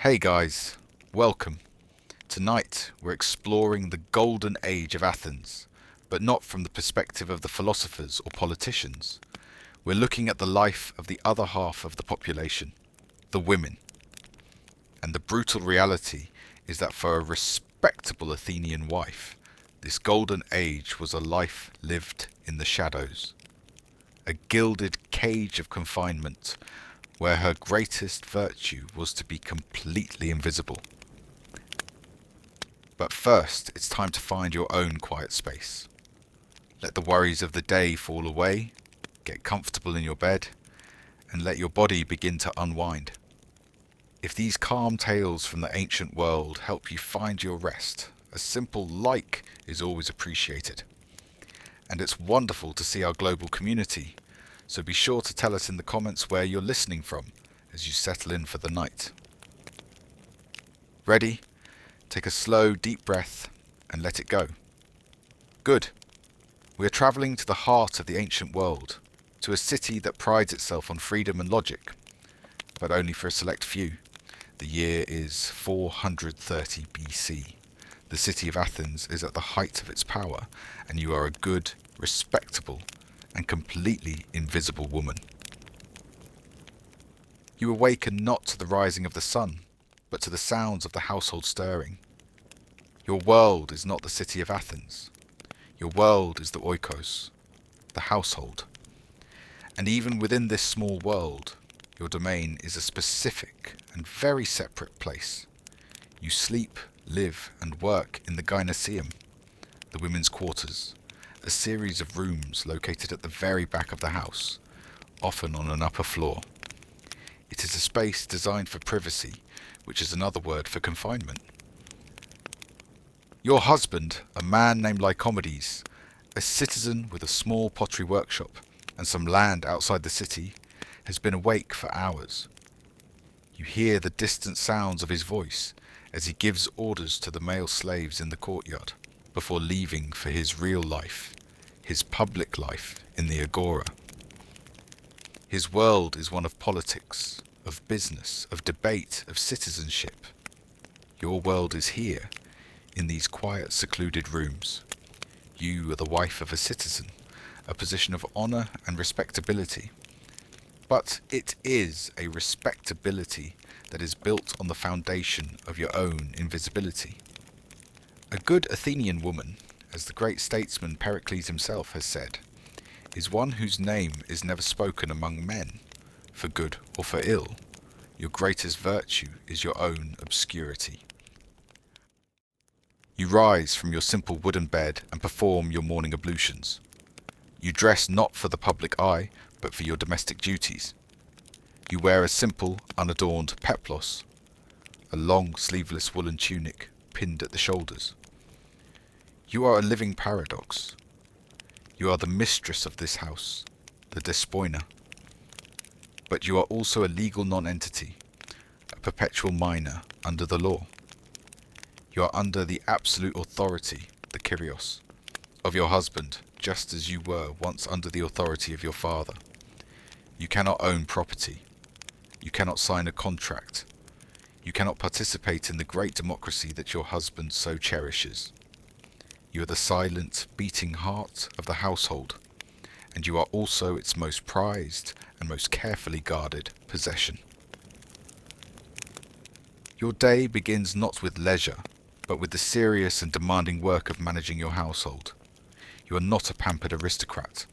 Hey guys, welcome. Tonight we're exploring the golden age of Athens, but not from the perspective of the philosophers or politicians. We're looking at the life of the other half of the population, the women. And the brutal reality is that for a respectable Athenian wife, this golden age was a life lived in the shadows. A gilded cage of confinement where her greatest virtue was to be completely invisible. But first, it's time to find your own quiet space. Let the worries of the day fall away, get comfortable in your bed, and let your body begin to unwind. If these calm tales from the ancient world help you find your rest, a simple like is always appreciated. And it's wonderful to see our global community, so be sure to tell us in the comments where you're listening from as you settle in for the night. Ready? Take a slow, deep breath and let it go. Good. We are travelling to the heart of the ancient world, to a city that prides itself on freedom and logic, but only for a select few. The year is 430 BC. The city of Athens is at the height of its power, and you are a good, respectable, and completely invisible woman. You awaken not to the rising of the sun, but to the sounds of the household stirring. Your world is not the city of Athens. Your world is the oikos, the household. And even within this small world, your domain is a specific and very separate place. You sleep, live, and work in the gynoeceum, the women's quarters, a series of rooms located at the very back of the house, often on an upper floor. It is a space designed for privacy, which is another word for confinement. Your husband, a man named Lycomedes, a citizen with a small pottery workshop and some land outside the city, has been awake for hours. You hear the distant sounds of his voice as he gives orders to the male slaves in the courtyard before leaving for his real life, his public life in the agora. His world is one of politics, of business, of debate, of citizenship. Your world is here, in these quiet, secluded rooms. You are the wife of a citizen, a position of honour and respectability. But it is a respectability that is built on the foundation of your own invisibility. A good Athenian woman, as the great statesman Pericles himself has said, is one whose name is never spoken among men, for good or for ill. Your greatest virtue is your own obscurity. You rise from your simple wooden bed and perform your morning ablutions. You dress not for the public eye, but for your domestic duties. You wear a simple, unadorned peplos, a long sleeveless woolen tunic pinned at the shoulders. You are a living paradox. You are the mistress of this house, the despoina. But you are also a legal non-entity, a perpetual minor under the law. You are under the absolute authority, the Kyrios, of your husband, just as you were once under the authority of your father. You cannot own property. You cannot sign a contract. You cannot participate in the great democracy that your husband so cherishes. You are the silent, beating heart of the household, and you are also its most prized and most carefully guarded possession. Your day begins not with leisure, but with the serious and demanding work of managing your household. You are not a pampered aristocrat.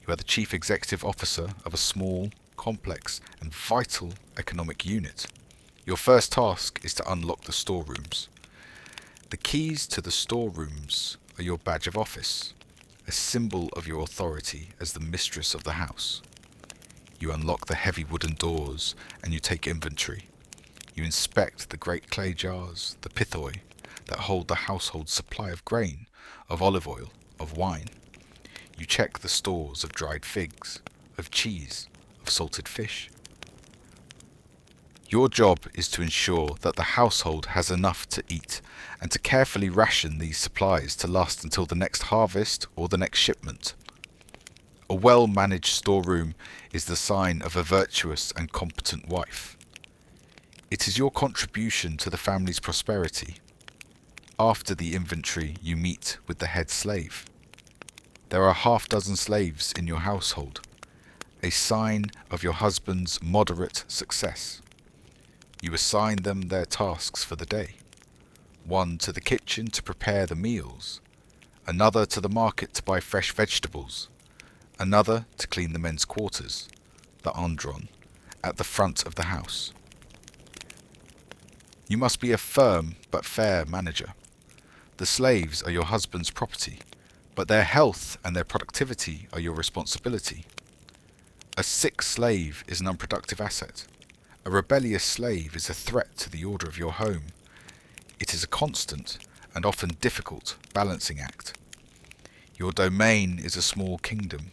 You are the chief executive officer of a small, complex, and vital economic unit. Your first task is to unlock the storerooms. The keys to the storerooms are your badge of office, a symbol of your authority as the mistress of the house. You unlock the heavy wooden doors and you take inventory. You inspect the great clay jars, the pithoi, that hold the household's supply of grain, of olive oil, of wine. You check the stores of dried figs, of cheese, of salted fish. Your job is to ensure that the household has enough to eat and to carefully ration these supplies to last until the next harvest or the next shipment. A well-managed storeroom is the sign of a virtuous and competent wife. It is your contribution to the family's prosperity. After the inventory, you meet with the head slave. There are 6 slaves in your household, a sign of your husband's moderate success. You assign them their tasks for the day. One to the kitchen to prepare the meals, another to the market to buy fresh vegetables, another to clean the men's quarters, the andron, at the front of the house. You must be a firm but fair manager. The slaves are your husband's property, but their health and their productivity are your responsibility. A sick slave is an unproductive asset. A rebellious slave is a threat to the order of your home. It is a constant and often difficult balancing act. Your domain is a small kingdom,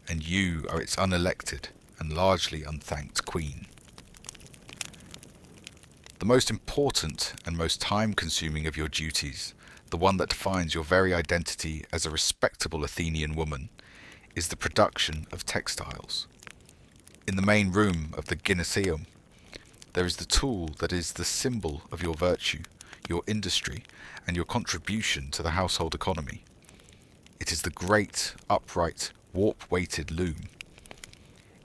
and you are its unelected and largely unthanked queen. The most important and most time-consuming of your duties, the one that defines your very identity as a respectable Athenian woman, is the production of textiles. In the main room of the Gymnasium, there is the tool that is the symbol of your virtue, your industry, and your contribution to the household economy. It is the great, upright, warp-weighted loom.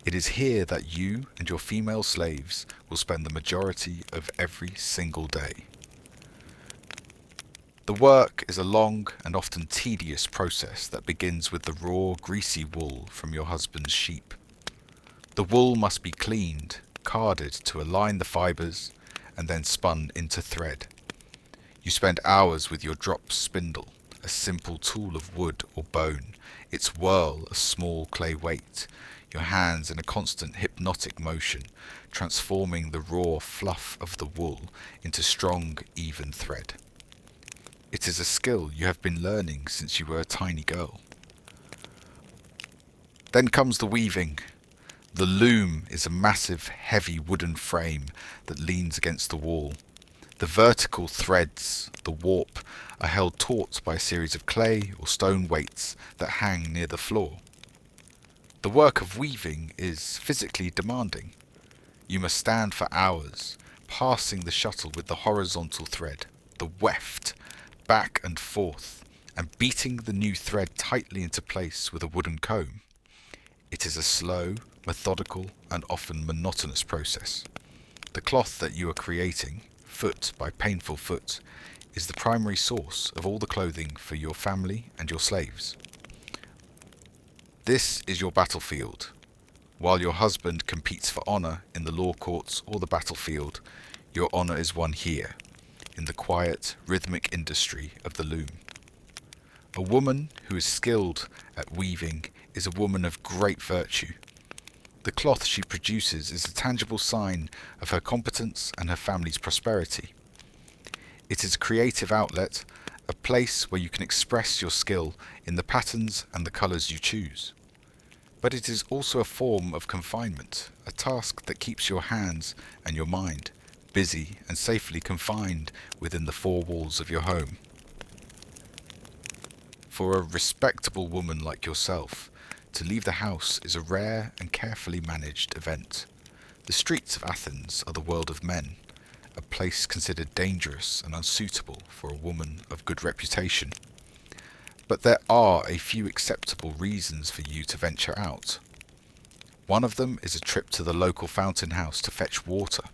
It is here that you and your female slaves will spend the majority of every single day. The work is a long and often tedious process that begins with the raw, greasy wool from your husband's sheep. The wool must be cleaned, carded to align the fibres, and then spun into thread. You spend hours with your drop spindle, a simple tool of wood or bone, its whirl a small clay weight, your hands in a constant hypnotic motion, transforming the raw fluff of the wool into strong, even thread. It is a skill you have been learning since you were a tiny girl. Then comes the weaving. The loom is a massive, heavy wooden frame that leans against the wall. The vertical threads, the warp, are held taut by a series of clay or stone weights that hang near the floor. The work of weaving is physically demanding. You must stand for hours, passing the shuttle with the horizontal thread, the weft, back and forth, and beating the new thread tightly into place with a wooden comb. It is a slow, methodical, and often monotonous process. The cloth that you are creating, foot by painful foot, is the primary source of all the clothing for your family and your slaves. This is your battlefield. While your husband competes for honor in the law courts or the battlefield, your honor is won here, in the quiet, rhythmic industry of the loom. A woman who is skilled at weaving is a woman of great virtue. The cloth she produces is a tangible sign of her competence and her family's prosperity. It is a creative outlet, a place where you can express your skill in the patterns and the colours you choose. But it is also a form of confinement, a task that keeps your hands and your mind busy and safely confined within the 4 walls of your home. For a respectable woman like yourself, to leave the house is a rare and carefully managed event. The streets of Athens are the world of men, a place considered dangerous and unsuitable for a woman of good reputation. But there are a few acceptable reasons for you to venture out. One of them is a trip to the local fountain house to fetch water.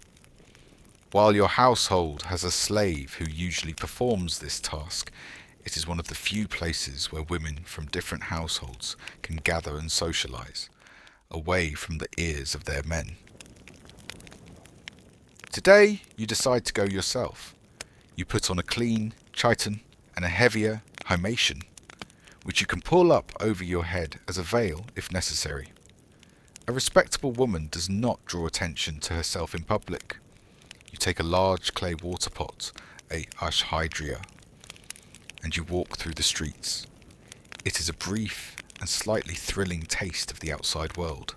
While your household has a slave who usually performs this task, it is one of the few places where women from different households can gather and socialize, away from the ears of their men. Today, you decide to go yourself. You put on a clean chiton and a heavier himation, which you can pull up over your head as a veil if necessary. A respectable woman does not draw attention to herself in public. You take a large clay water pot, a Hadrian, and you walk through the streets. It is a brief and slightly thrilling taste of the outside world.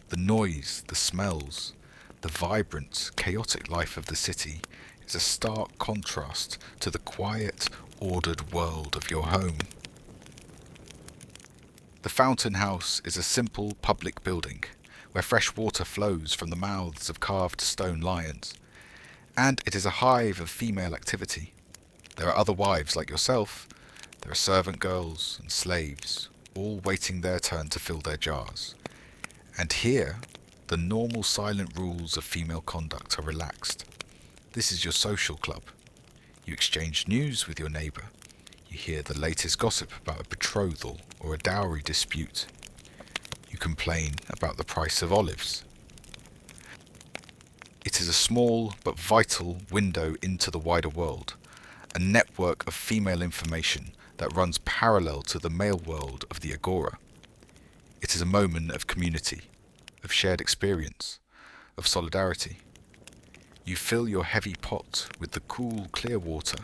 The noise, the smells, the vibrant, chaotic life of the city is a stark contrast to the quiet, ordered world of your home. The fountain house is a simple public building where fresh water flows from the mouths of carved stone lions, And it is a hive of female activity. There are other wives like yourself. There are servant girls and slaves, all waiting their turn to fill their jars. And here, the normal silent rules of female conduct are relaxed. This is your social club. You exchange news with your neighbour. You hear the latest gossip about a betrothal or a dowry dispute. You complain about the price of olives. It is a small but vital window into the wider world, a network of female information that runs parallel to the male world of the agora. It is a moment of community, of shared experience, of solidarity. You fill your heavy pot with the cool, clear water,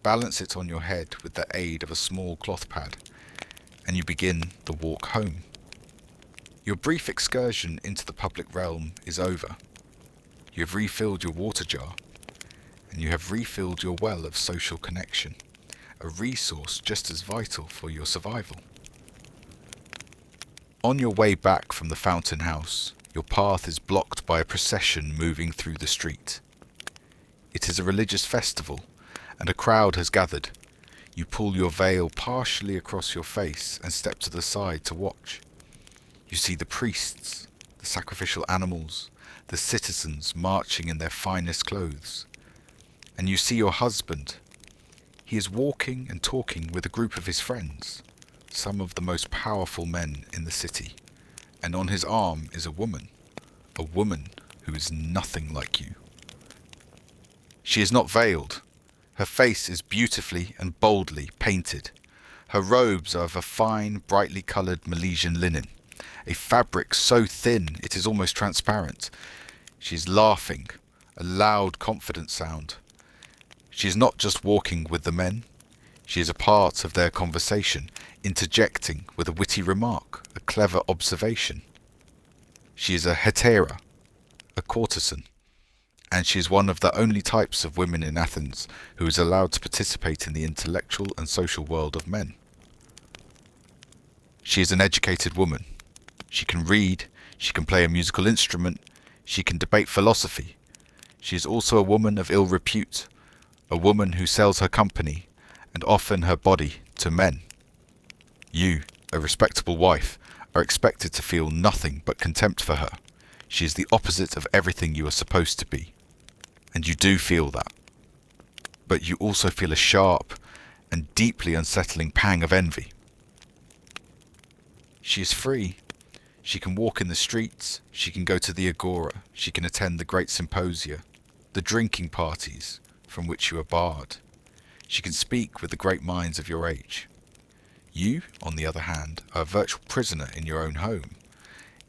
balance it on your head with the aid of a small cloth pad, and you begin the walk home. Your brief excursion into the public realm is over. You have refilled your water jar, and you have refilled your well of social connection, a resource just as vital for your survival. On your way back from the fountain house, your path is blocked by a procession moving through the street. It is a religious festival, and a crowd has gathered. You pull your veil partially across your face and step to the side to watch. You see the priests, the sacrificial animals, the citizens marching in their finest clothes. And you see your husband. He is walking and talking with a group of his friends, some of the most powerful men in the city. And on his arm is a woman who is nothing like you. She is not veiled. Her face is beautifully and boldly painted. Her robes are of a fine, brightly coloured Milesian linen, a fabric so thin it is almost transparent. She is laughing, a loud, confident sound. She is not just walking with the men. She is a part of their conversation, interjecting with a witty remark, a clever observation. She is a hetera, a courtesan, and she is one of the only types of women in Athens who is allowed to participate in the intellectual and social world of men. She is an educated woman. She can read, she can play a musical instrument, she can debate philosophy. She is also a woman of ill repute, a woman who sells her company and often her body to men. You, a respectable wife, are expected to feel nothing but contempt for her. She is the opposite of everything you are supposed to be. And you do feel that. But you also feel a sharp and deeply unsettling pang of envy. She is free. She can walk in the streets, she can go to the agora, she can attend the great symposia, the drinking parties from which you are barred. She can speak with the great minds of your age. You, on the other hand, are a virtual prisoner in your own home.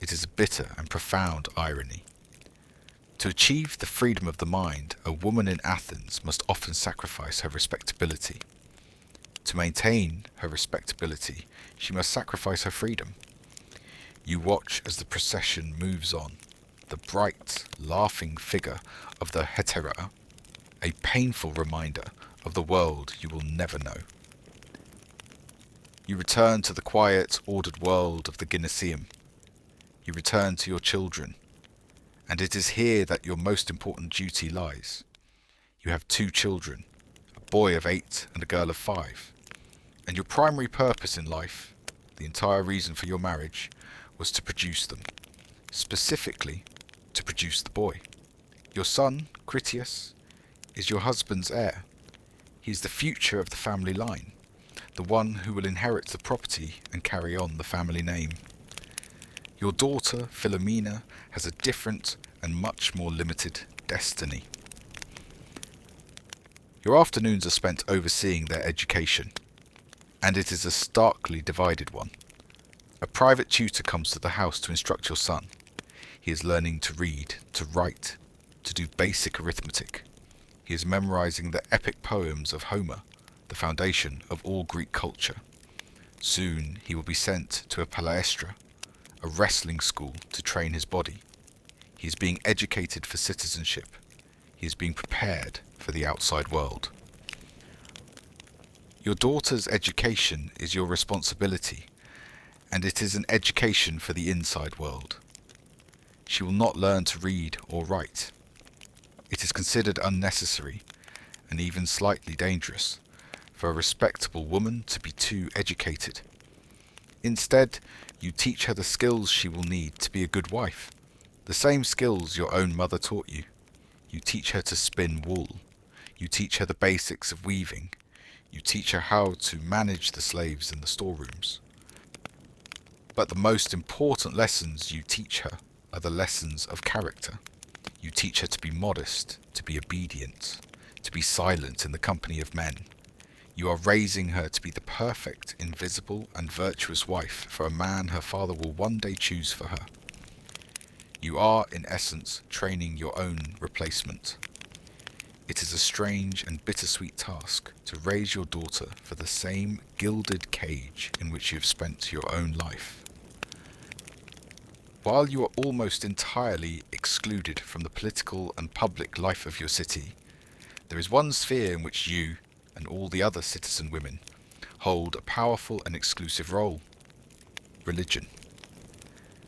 It is a bitter and profound irony. To achieve the freedom of the mind, a woman in Athens must often sacrifice her respectability. To maintain her respectability, she must sacrifice her freedom. You watch as the procession moves on, the bright, laughing figure of the hetera, a painful reminder of the world you will never know. You return to the quiet, ordered world of the Gymnasium. You return to your children, and it is here that your most important duty lies. You have 2 children, a boy of 8 and a girl of 5, and your primary purpose in life, the entire reason for your marriage, was to produce them, specifically to produce the boy. Your son, Crier, is your husband's heir. He is the future of the family line, the one who will inherit the property and carry on the family name. Your daughter, Philomena, has a different and much more limited destiny. Your afternoons are spent overseeing their education, and it is a starkly divided one. A private tutor comes to the house to instruct your son. He is learning to read, to write, to do basic arithmetic. He is memorizing the epic poems of Homer, the foundation of all Greek culture. Soon he will be sent to a palaestra, a wrestling school, to train his body. He is being educated for citizenship. He is being prepared for the outside world. Your daughter's education is your responsibility, and it is an education for the inside world. She will not learn to read or write. It is considered unnecessary, and even slightly dangerous, for a respectable woman to be too educated. Instead, you teach her the skills she will need to be a good wife, the same skills your own mother taught you. You teach her to spin wool. You teach her the basics of weaving. You teach her how to manage the slaves in the storerooms. But the most important lessons you teach her are the lessons of character. You teach her to be modest, to be obedient, to be silent in the company of men. You are raising her to be the perfect, invisible, and virtuous wife for a man her father will one day choose for her. You are, in essence, training your own replacement. It is a strange and bittersweet task to raise your daughter for the same gilded cage in which you have spent your own life. While you are almost entirely excluded from the political and public life of your city, there is one sphere in which you, and all the other citizen women, hold a powerful and exclusive role: religion.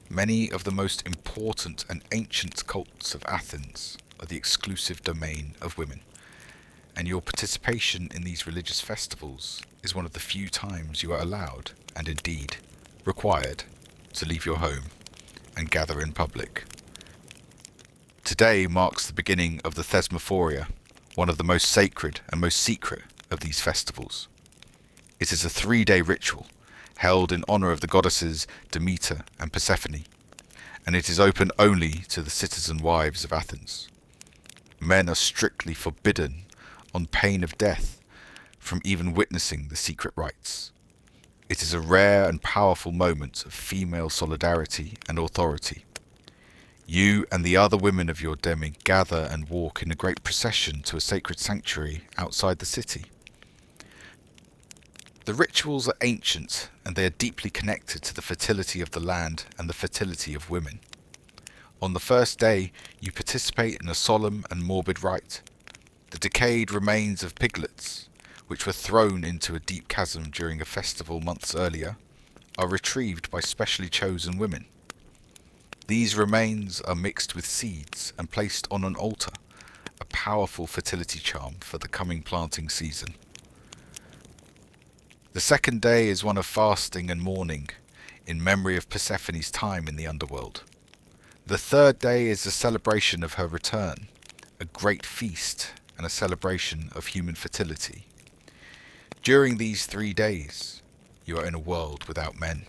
Many of the most important and ancient cults of Athens are the exclusive domain of women, and your participation in these religious festivals is one of the few times you are allowed, and indeed required, to leave your home and gather in public. Today marks the beginning of the Thesmophoria, one of the most sacred and most secret of these festivals. It is a 3-day ritual held in honor of the goddesses Demeter and Persephone, and it is open only to the citizen wives of Athens. Men are strictly forbidden, on pain of death, from even witnessing the secret rites. It is a rare and powerful moment of female solidarity and authority. You and the other women of your demi gather and walk in a great procession to a sacred sanctuary outside the city. The rituals are ancient, and they are deeply connected to the fertility of the land and the fertility of women. On the first day, you participate in a solemn and morbid rite. The decayed remains of piglets, which were thrown into a deep chasm during a festival months earlier, are retrieved by specially chosen women. These remains are mixed with seeds and placed on an altar, a powerful fertility charm for the coming planting season. The second day is one of fasting and mourning, in memory of Persephone's time in the underworld. The third day is a celebration of her return, a great feast and a celebration of human fertility. During these 3 days, you are in a world without men.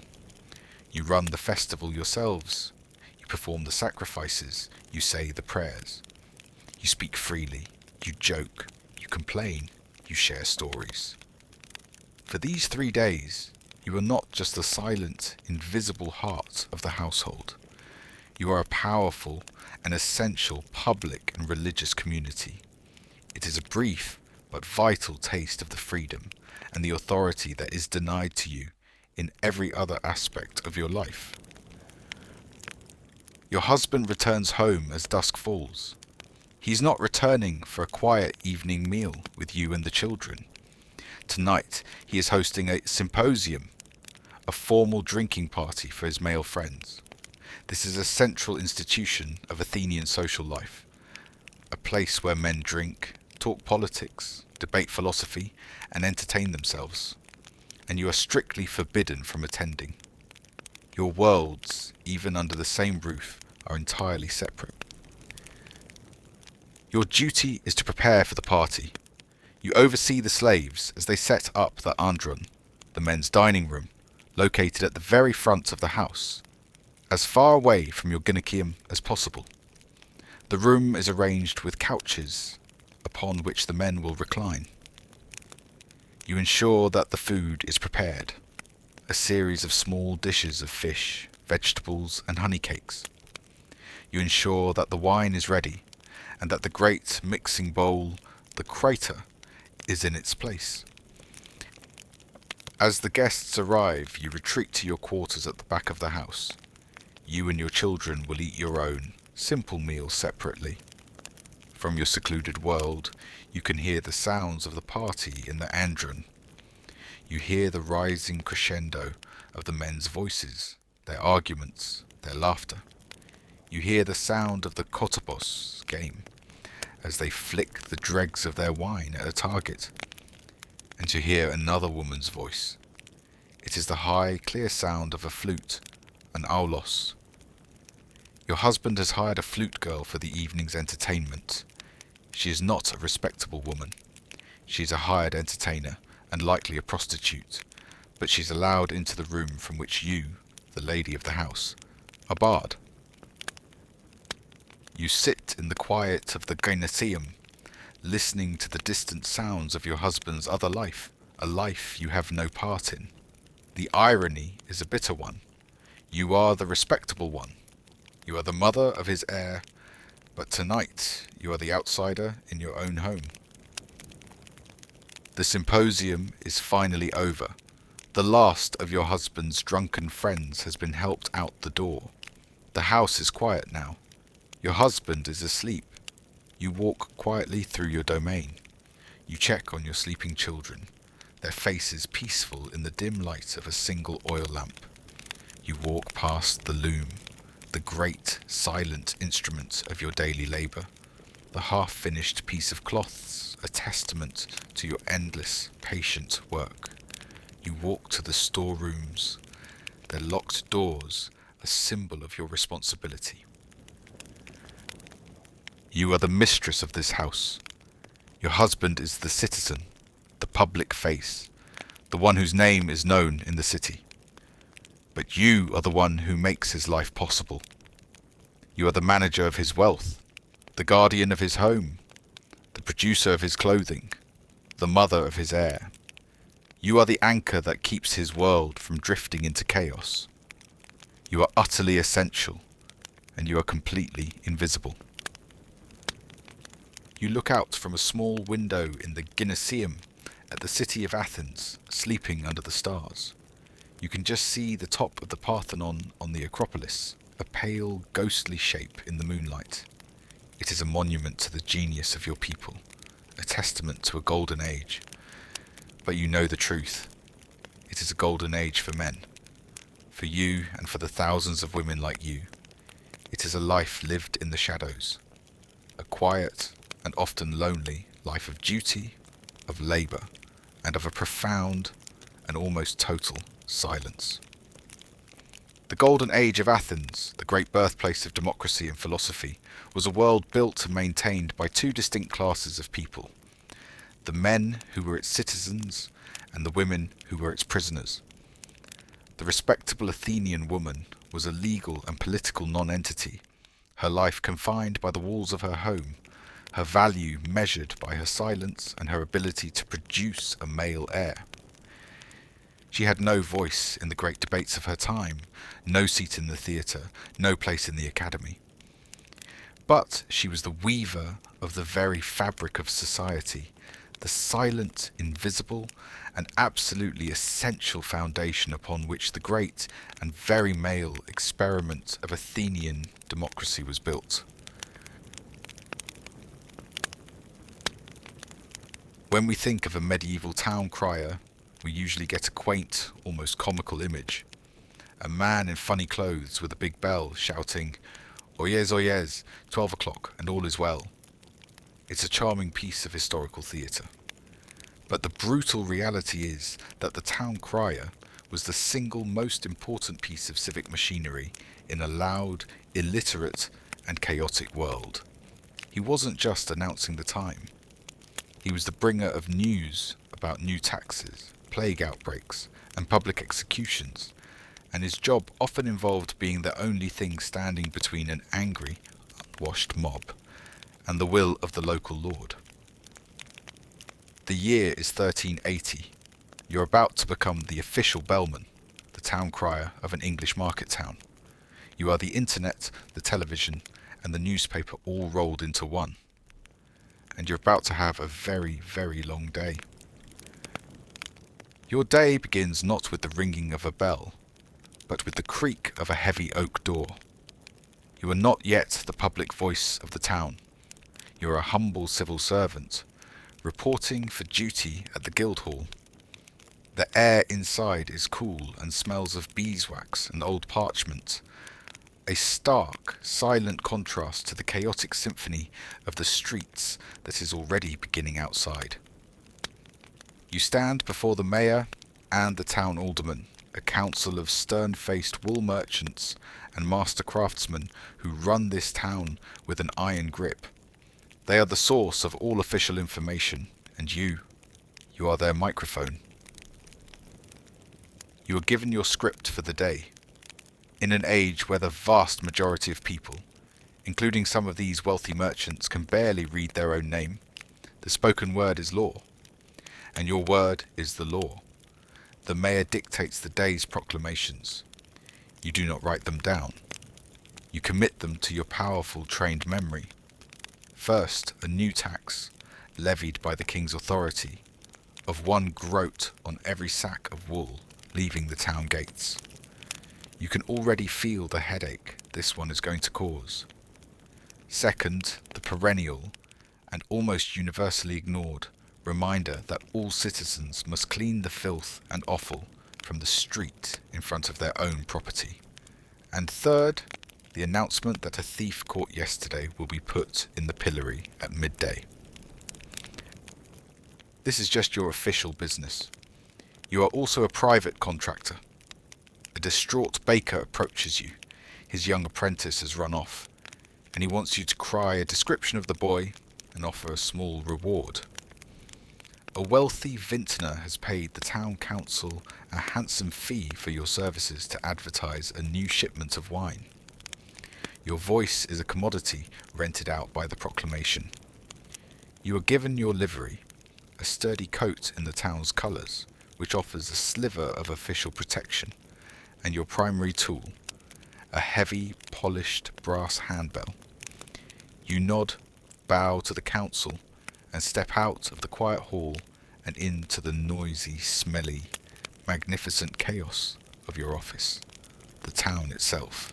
You run the festival yourselves. You perform the sacrifices. You say the prayers. You speak freely. You joke. You complain. You share stories. For these 3 days, you are not just the silent, invisible heart of the household. You are a powerful and essential public and religious community. It is a brief but vital taste of the freedom and the authority that is denied to you in every other aspect of your life. Your husband returns home as dusk falls. He is not returning for a quiet evening meal with you and the children. Tonight he is hosting a symposium, a formal drinking party for his male friends. This is a central institution of Athenian social life, a place where men drink, talk politics, debate philosophy, and entertain themselves, and you are strictly forbidden from attending. Your worlds, even under the same roof, are entirely separate. Your duty is to prepare for the party. You oversee the slaves as they set up the andron, the men's dining room, located at the very front of the house, as far away from your gynaeceum as possible. The room is arranged with couches upon which the men will recline. You ensure that the food is prepared, a series of small dishes of fish, vegetables, and honey cakes. You ensure that the wine is ready, and that the great mixing bowl, the Crier, is in its place. As the guests arrive, you retreat to your quarters at the back of the house. You and your children will eat your own, simple meal separately. From your secluded world, you can hear the sounds of the party in the andron. You hear the rising crescendo of the men's voices, their arguments, their laughter. You hear the sound of the kotopos game, as they flick the dregs of their wine at a target, and to hear another woman's voice. It is the high, clear sound of a flute, an aulos. Your husband has hired a flute girl for the evening's entertainment. She is not a respectable woman. She is a hired entertainer, and likely a prostitute, but she's allowed into the room from which you, the lady of the house, are barred. You sit in the quiet of the gymnasium, listening to the distant sounds of your husband's other life, a life you have no part in. The irony is a bitter one. You are the respectable one. You are the mother of his heir, but tonight you are the outsider in your own home. The symposium is finally over. The last of your husband's drunken friends has been helped out the door. The house is quiet now. Your husband is asleep. You walk quietly through your domain. You check on your sleeping children, their faces peaceful in the dim light of a single oil lamp. You walk past the loom, the great, silent instrument of your daily labour, the half-finished piece of cloths, a testament to your endless, patient work. You walk to the storerooms, their locked doors, a symbol of your responsibility. You are the mistress of this house. Your husband is the citizen, the public face, the one whose name is known in the city. But you are the one who makes his life possible. You are the manager of his wealth, the guardian of his home, the producer of his clothing, the mother of his heir. You are the anchor that keeps his world from drifting into chaos. You are utterly essential, and you are completely invisible. You look out from a small window in the gymnasium at the city of Athens, sleeping under the stars. You can just see the top of the Parthenon on the Acropolis, a pale, ghostly shape in the moonlight. It is a monument to the genius of your people, a testament to a golden age. But you know the truth. It is a golden age for men, for you and for the thousands of women like you. It is a life lived in the shadows, a quiet and often lonely life of duty, of labour, and of a profound and almost total silence. The golden age of Athens, the great birthplace of democracy and philosophy, was a world built and maintained by two distinct classes of people: the men who were its citizens and the women who were its prisoners. The respectable Athenian woman was a legal and political non-entity, her life confined by the walls of her home, her value measured by her silence and her ability to produce a male heir. She had no voice in the great debates of her time, no seat in the theatre, no place in the academy. But she was the weaver of the very fabric of society, the silent, invisible, and absolutely essential foundation upon which the great and very male experiment of Athenian democracy was built. When we think of a medieval town crier, we usually get a quaint, almost comical image. A man in funny clothes with a big bell shouting, "Oyez, oyez, 12 o'clock, and all is well." It's a charming piece of historical theatre. But the brutal reality is that the town crier was the single most important piece of civic machinery in a loud, illiterate, and chaotic world. He wasn't just announcing the time. He was the bringer of news about new taxes, plague outbreaks, and public executions, and his job often involved being the only thing standing between an angry, unwashed mob and the will of the local lord. The year is 1380. You're about to become the official bellman, the town crier of an English market town. You are the internet, the television, and the newspaper all rolled into one. And you're about to have a very, very long day. Your day begins not with the ringing of a bell, but with the creak of a heavy oak door. You are not yet the public voice of the town. You are a humble civil servant, reporting for duty at the Guildhall. The air inside is cool and smells of beeswax and old parchment. a stark, silent contrast to the chaotic symphony of the streets that is already beginning outside. You stand before the mayor and the town alderman, a council of stern-faced wool merchants and master craftsmen who run this town with an iron grip. They are the source of all official information, and you are their microphone. You are given your script for the day. In an age where the vast majority of people, including some of these wealthy merchants, can barely read their own name, the spoken word is law, and your word is the law. The mayor dictates the day's proclamations. You do not write them down. You commit them to your powerful trained memory. First, a new tax, levied by the king's authority, of 1 groat on every sack of wool leaving the town gates. You can already feel the headache this one is going to cause. Second, the perennial and almost universally ignored reminder that all citizens must clean the filth and offal from the street in front of their own property. And third, the announcement that a thief caught yesterday will be put in the pillory at midday. This is just your official business. You are also a private contractor. A distraught baker approaches you. His young apprentice has run off, and he wants you to cry a description of the boy and offer a small reward. A wealthy vintner has paid the town council a handsome fee for your services to advertise a new shipment of wine. Your voice is a commodity rented out by the proclamation. You are given your livery, a sturdy coat in the town's colours, which offers a sliver of official protection, and your primary tool, a heavy, polished brass handbell. You nod, bow to the council, and step out of the quiet hall and into the noisy, smelly, magnificent chaos of your office, the town itself.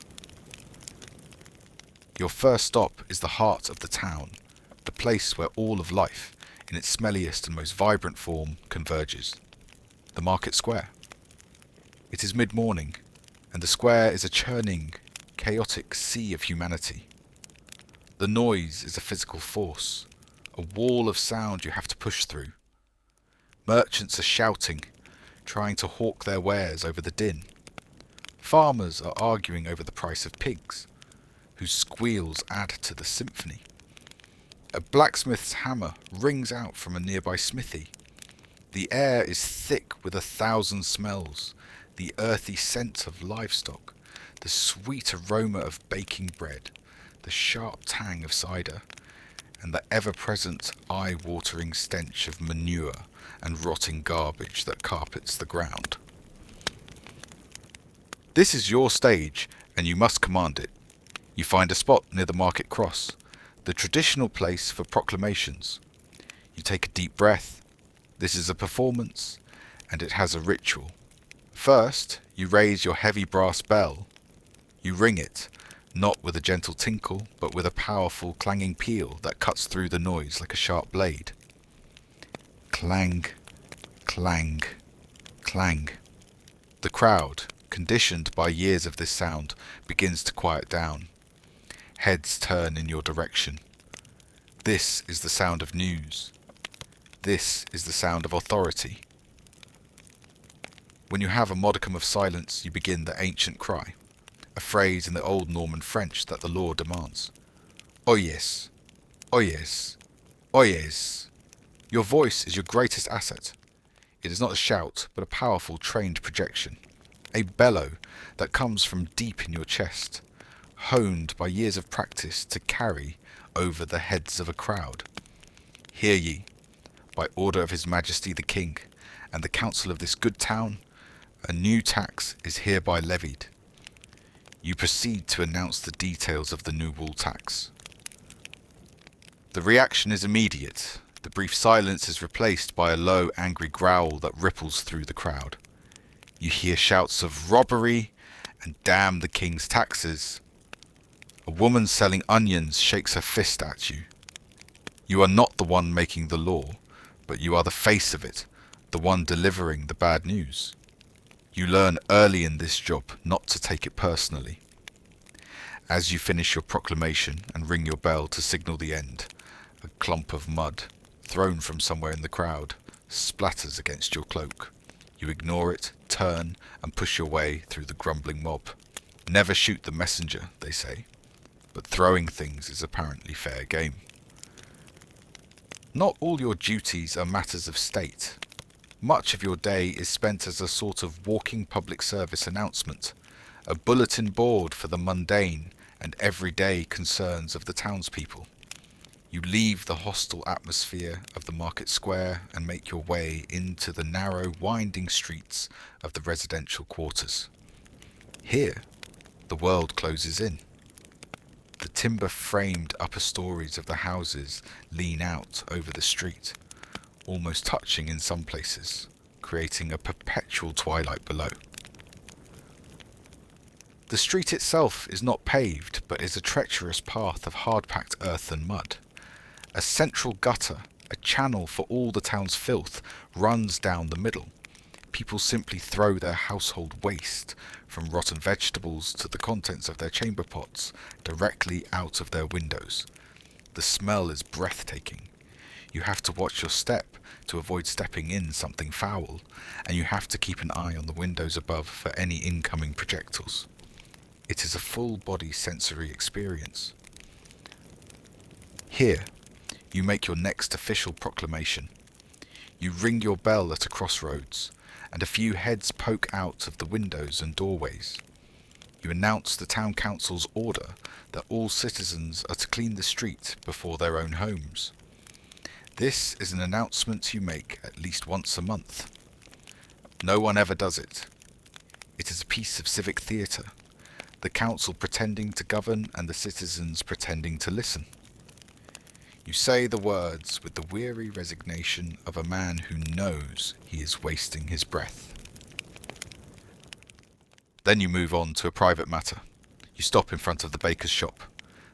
Your first stop is the heart of the town, the place where all of life, in its smelliest and most vibrant form, converges. The market square. It is mid-morning, and the square is a churning, chaotic sea of humanity. The noise is a physical force, a wall of sound you have to push through. Merchants are shouting, trying to hawk their wares over the din. Farmers are arguing over the price of pigs, whose squeals add to the symphony. A blacksmith's hammer rings out from a nearby smithy. The air is thick with 1,000 smells, the earthy scent of livestock, the sweet aroma of baking bread, the sharp tang of cider, and the ever-present eye-watering stench of manure and rotting garbage that carpets the ground. This is your stage, and you must command it. You find a spot near the market cross, the traditional place for proclamations. You take a deep breath. This is a performance, and it has a ritual. First, you raise your heavy brass bell. You ring it, not with a gentle tinkle, but with a powerful clanging peal that cuts through the noise like a sharp blade. Clang, clang, clang. The crowd, conditioned by years of this sound, begins to quiet down. Heads turn in your direction. This is the sound of news. This is the sound of authority. When you have a modicum of silence, you begin the ancient cry, a phrase in the old Norman French that the law demands. Oyez, oyez, oyez. Your voice is your greatest asset. It is not a shout, but a powerful trained projection, a bellow that comes from deep in your chest, honed by years of practice to carry over the heads of a crowd. Hear ye, by order of His Majesty the King and the council of this good town, a new tax is hereby levied. You proceed to announce the details of the new wool tax. The reaction is immediate. The brief silence is replaced by a low, angry growl that ripples through the crowd. You hear shouts of robbery and damn the king's taxes. A woman selling onions shakes her fist at you. You are not the one making the law, but you are the face of it, the one delivering the bad news. You learn early in this job not to take it personally. As you finish your proclamation and ring your bell to signal the end, a clump of mud, thrown from somewhere in the crowd, splatters against your cloak. You ignore it, turn, and push your way through the grumbling mob. Never shoot the messenger, they say, but throwing things is apparently fair game. Not all your duties are matters of state. Much of your day is spent as a sort of walking public service announcement, a bulletin board for the mundane and everyday concerns of the townspeople. You leave the hostile atmosphere of the market square and make your way into the narrow, winding streets of the residential quarters. Here, the world closes in. The timber-framed upper stories of the houses lean out over the street, almost touching in some places, creating a perpetual twilight below. The street itself is not paved, but is a treacherous path of hard-packed earth and mud. A central gutter, a channel for all the town's filth, runs down the middle. People simply throw their household waste, from rotten vegetables to the contents of their chamber pots, directly out of their windows. The smell is breathtaking. You have to watch your step to avoid stepping in something foul, and you have to keep an eye on the windows above for any incoming projectiles. It is a full-body sensory experience. Here, you make your next official proclamation. You ring your bell at a crossroads, and a few heads poke out of the windows and doorways. You announce the town council's order that all citizens are to clean the street before their own homes. This is an announcement you make at least once a month. No one ever does it. It is a piece of civic theatre, the council pretending to govern and the citizens pretending to listen. You say the words with the weary resignation of a man who knows he is wasting his breath. Then you move on to a private matter. You stop in front of the baker's shop.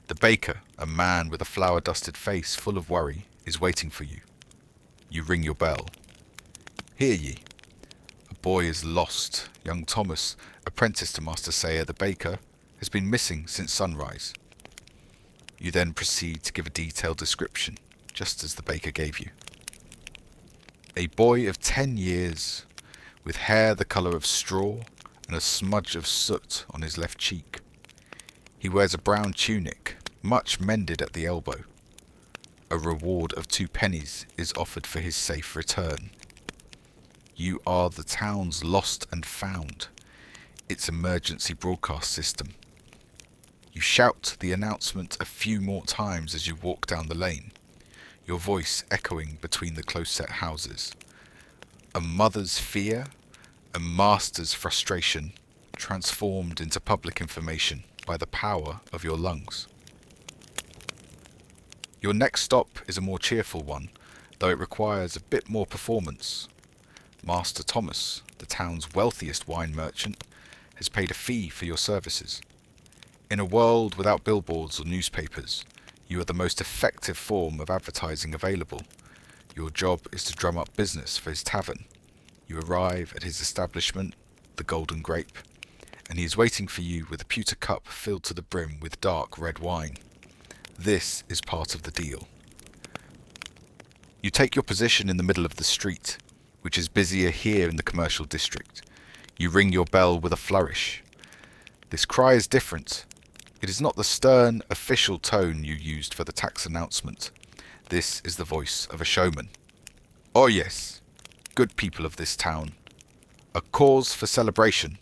The baker, a man with a flour-dusted face full of worry, is waiting for you. You ring your bell. Hear ye. A boy is lost. Young Thomas, apprentice to Master Sayer the baker, has been missing since sunrise. You then proceed to give a detailed description, just as the baker gave you. A boy of 10 years, with hair the colour of straw and a smudge of soot on his left cheek. He wears a brown tunic, much mended at the elbow. A reward of 2 pennies is offered for his safe return. You are the town's lost and found, its emergency broadcast system. You shout the announcement a few more times as you walk down the lane, your voice echoing between the close-set houses. A mother's fear, a master's frustration, transformed into public information by the power of your lungs. Your next stop is a more cheerful one, though it requires a bit more performance. Master Thomas, the town's wealthiest wine merchant, has paid a fee for your services. In a world without billboards or newspapers, you are the most effective form of advertising available. Your job is to drum up business for his tavern. You arrive at his establishment, the Golden Grape, and he is waiting for you with a pewter cup filled to the brim with dark red wine. This is part of the deal. You take your position in the middle of the street, which is busier here in the commercial district. You ring your bell with a flourish. This cry is different. It is not the stern, official tone you used for the tax announcement. This is the voice of a showman. Oh yes, good people of this town. A cause for celebration.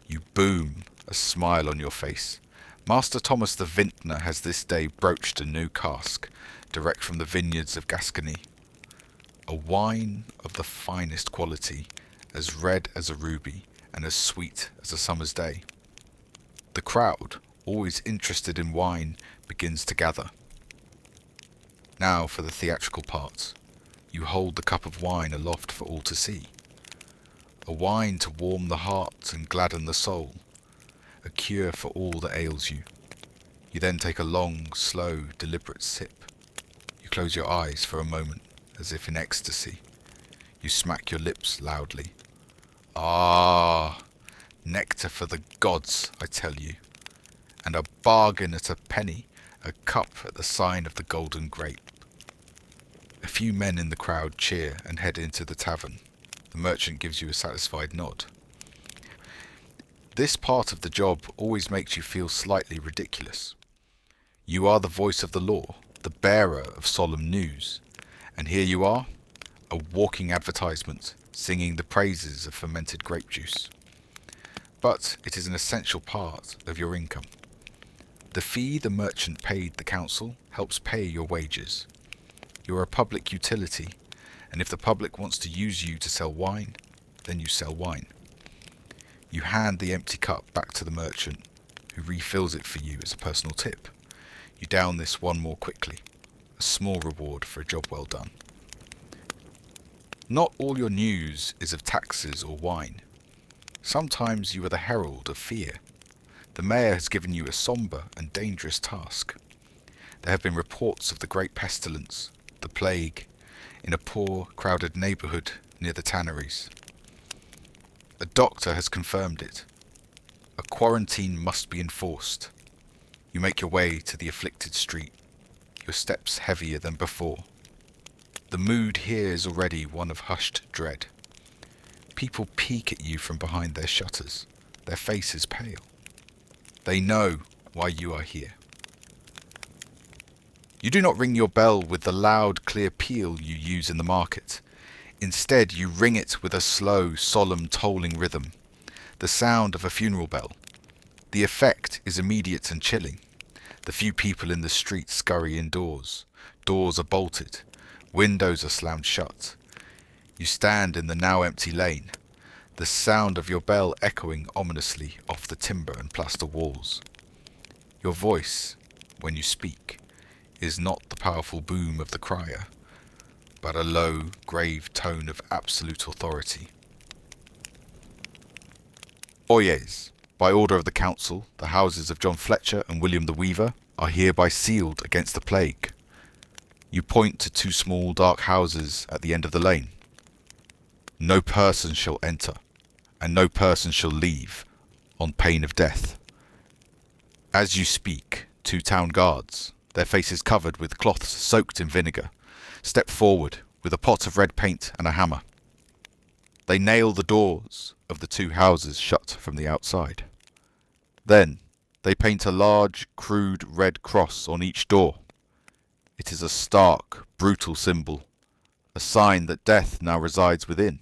You boom, a smile on your face. Master Thomas the Vintner has this day broached a new cask, direct from the vineyards of Gascony. A wine of the finest quality, as red as a ruby and as sweet as a summer's day. The crowd, always interested in wine, begins to gather. Now for the theatrical part. You hold the cup of wine aloft for all to see. A wine to warm the heart and gladden the soul. A cure for all that ails you. You then take a long, slow, deliberate sip. You close your eyes for a moment, as if in ecstasy. You smack your lips loudly. Ah, nectar for the gods, I tell you. and a bargain at a penny, a cup at the sign of the Golden Grape. A few men in the crowd cheer and head into the tavern. The merchant gives you a satisfied nod. This part of the job always makes you feel slightly ridiculous. You are the voice of the law, the bearer of solemn news, and here you are, a walking advertisement, singing the praises of fermented grape juice. But it is an essential part of your income. The fee the merchant paid the council helps pay your wages. You're a public utility, and if the public wants to use you to sell wine, then you sell wine. You hand the empty cup back to the merchant, who refills it for you as a personal tip. You down this one more quickly, a small reward for a job well done. Not all your news is of taxes or wine. Sometimes you are the herald of fear. The mayor has given you a sombre and dangerous task. There have been reports of the great pestilence, the plague, in a poor, crowded neighbourhood near the tanneries. A doctor has confirmed it. A quarantine must be enforced. You make your way to the afflicted street, your steps heavier than before. The mood here is already one of hushed dread. People peek at you from behind their shutters, their faces pale. They know why you are here. You do not ring your bell with the loud, clear peal you use in the market. Instead, you ring it with a slow, solemn, tolling rhythm, the sound of a funeral bell. The effect is immediate and chilling. The few people in the street scurry indoors. Doors are bolted. Windows are slammed shut. You stand in the now empty lane, the sound of your bell echoing ominously off the timber and plaster walls. Your voice, when you speak, is not the powerful boom of the crier, but a low, grave tone of absolute authority. Oyez. By order of the council, the houses of John Fletcher and William the Weaver are hereby sealed against the plague. You point to two small dark houses at the end of the lane. No person shall enter, and no person shall leave, on pain of death. As you speak, two town guards, their faces covered with cloths soaked in vinegar, step forward with a pot of red paint and a hammer. They nail the doors of the two houses shut from the outside. Then they paint a large, crude red cross on each door. It is a stark, brutal symbol, a sign that death now resides within.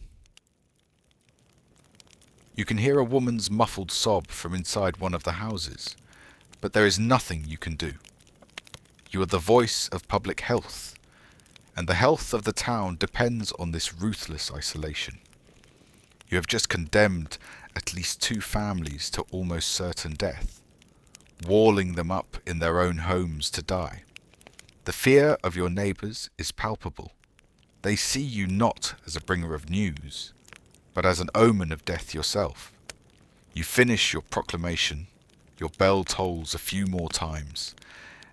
You can hear a woman's muffled sob from inside one of the houses, but there is nothing you can do. You are the voice of public health, and the health of the town depends on this ruthless isolation. You have just condemned at least two families to almost certain death, walling them up in their own homes to die. The fear of your neighbours is palpable. They see you not as a bringer of news, but as an omen of death yourself. You finish your proclamation, your bell tolls a few more times,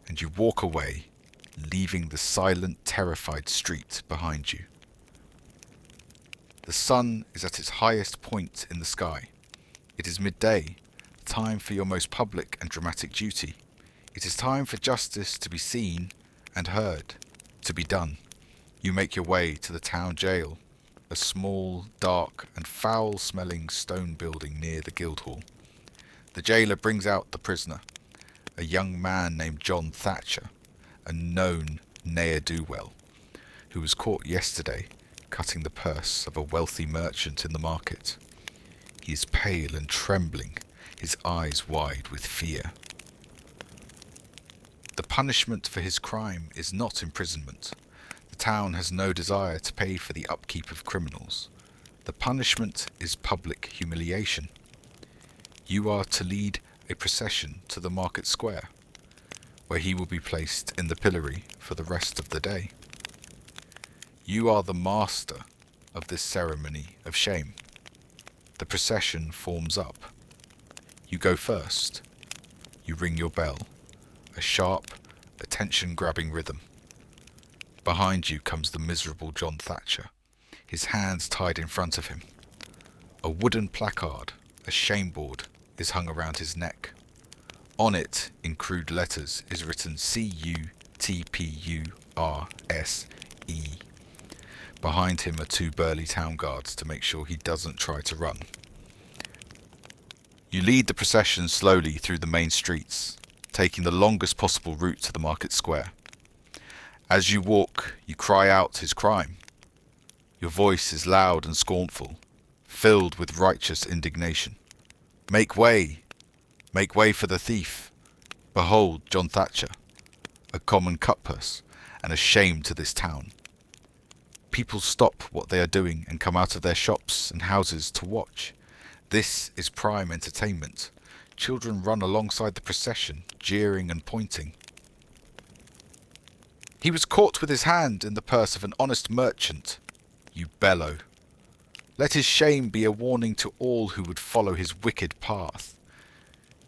and you walk away, leaving the silent, terrified street behind you. The sun is at its highest point in the sky. It is midday, time for your most public and dramatic duty. It is time for justice to be seen and heard, to be done. You make your way to the town jail, a small, dark and foul-smelling stone building near the Guildhall. The jailer brings out the prisoner, a young man named John Thatcher, a known ne'er-do-well, who was caught yesterday cutting the purse of a wealthy merchant in the market. He is pale and trembling, his eyes wide with fear. The punishment for his crime is not imprisonment. The town has no desire to pay for the upkeep of criminals. The punishment is public humiliation. You are to lead a procession to the market square, where he will be placed in the pillory for the rest of the day. You are the master of this ceremony of shame. The procession forms up. You go first. You ring your bell, a sharp, attention-grabbing rhythm. Behind you comes the miserable John Thatcher, his hands tied in front of him. A wooden placard, a shameboard, is hung around his neck. On it, in crude letters, is written CUTPURSE. Behind him are two burly town guards to make sure he doesn't try to run. You lead the procession slowly through the main streets, taking the longest possible route to the market square. As you walk, you cry out his crime. Your voice is loud and scornful, filled with righteous indignation. Make way! Make way for the thief! Behold John Thatcher, a common cutpurse and a shame to this town. People stop what they are doing and come out of their shops and houses to watch. This is prime entertainment. Children run alongside the procession, jeering and pointing. He was caught with his hand in the purse of an honest merchant, you bellow. Let his shame be a warning to all who would follow his wicked path.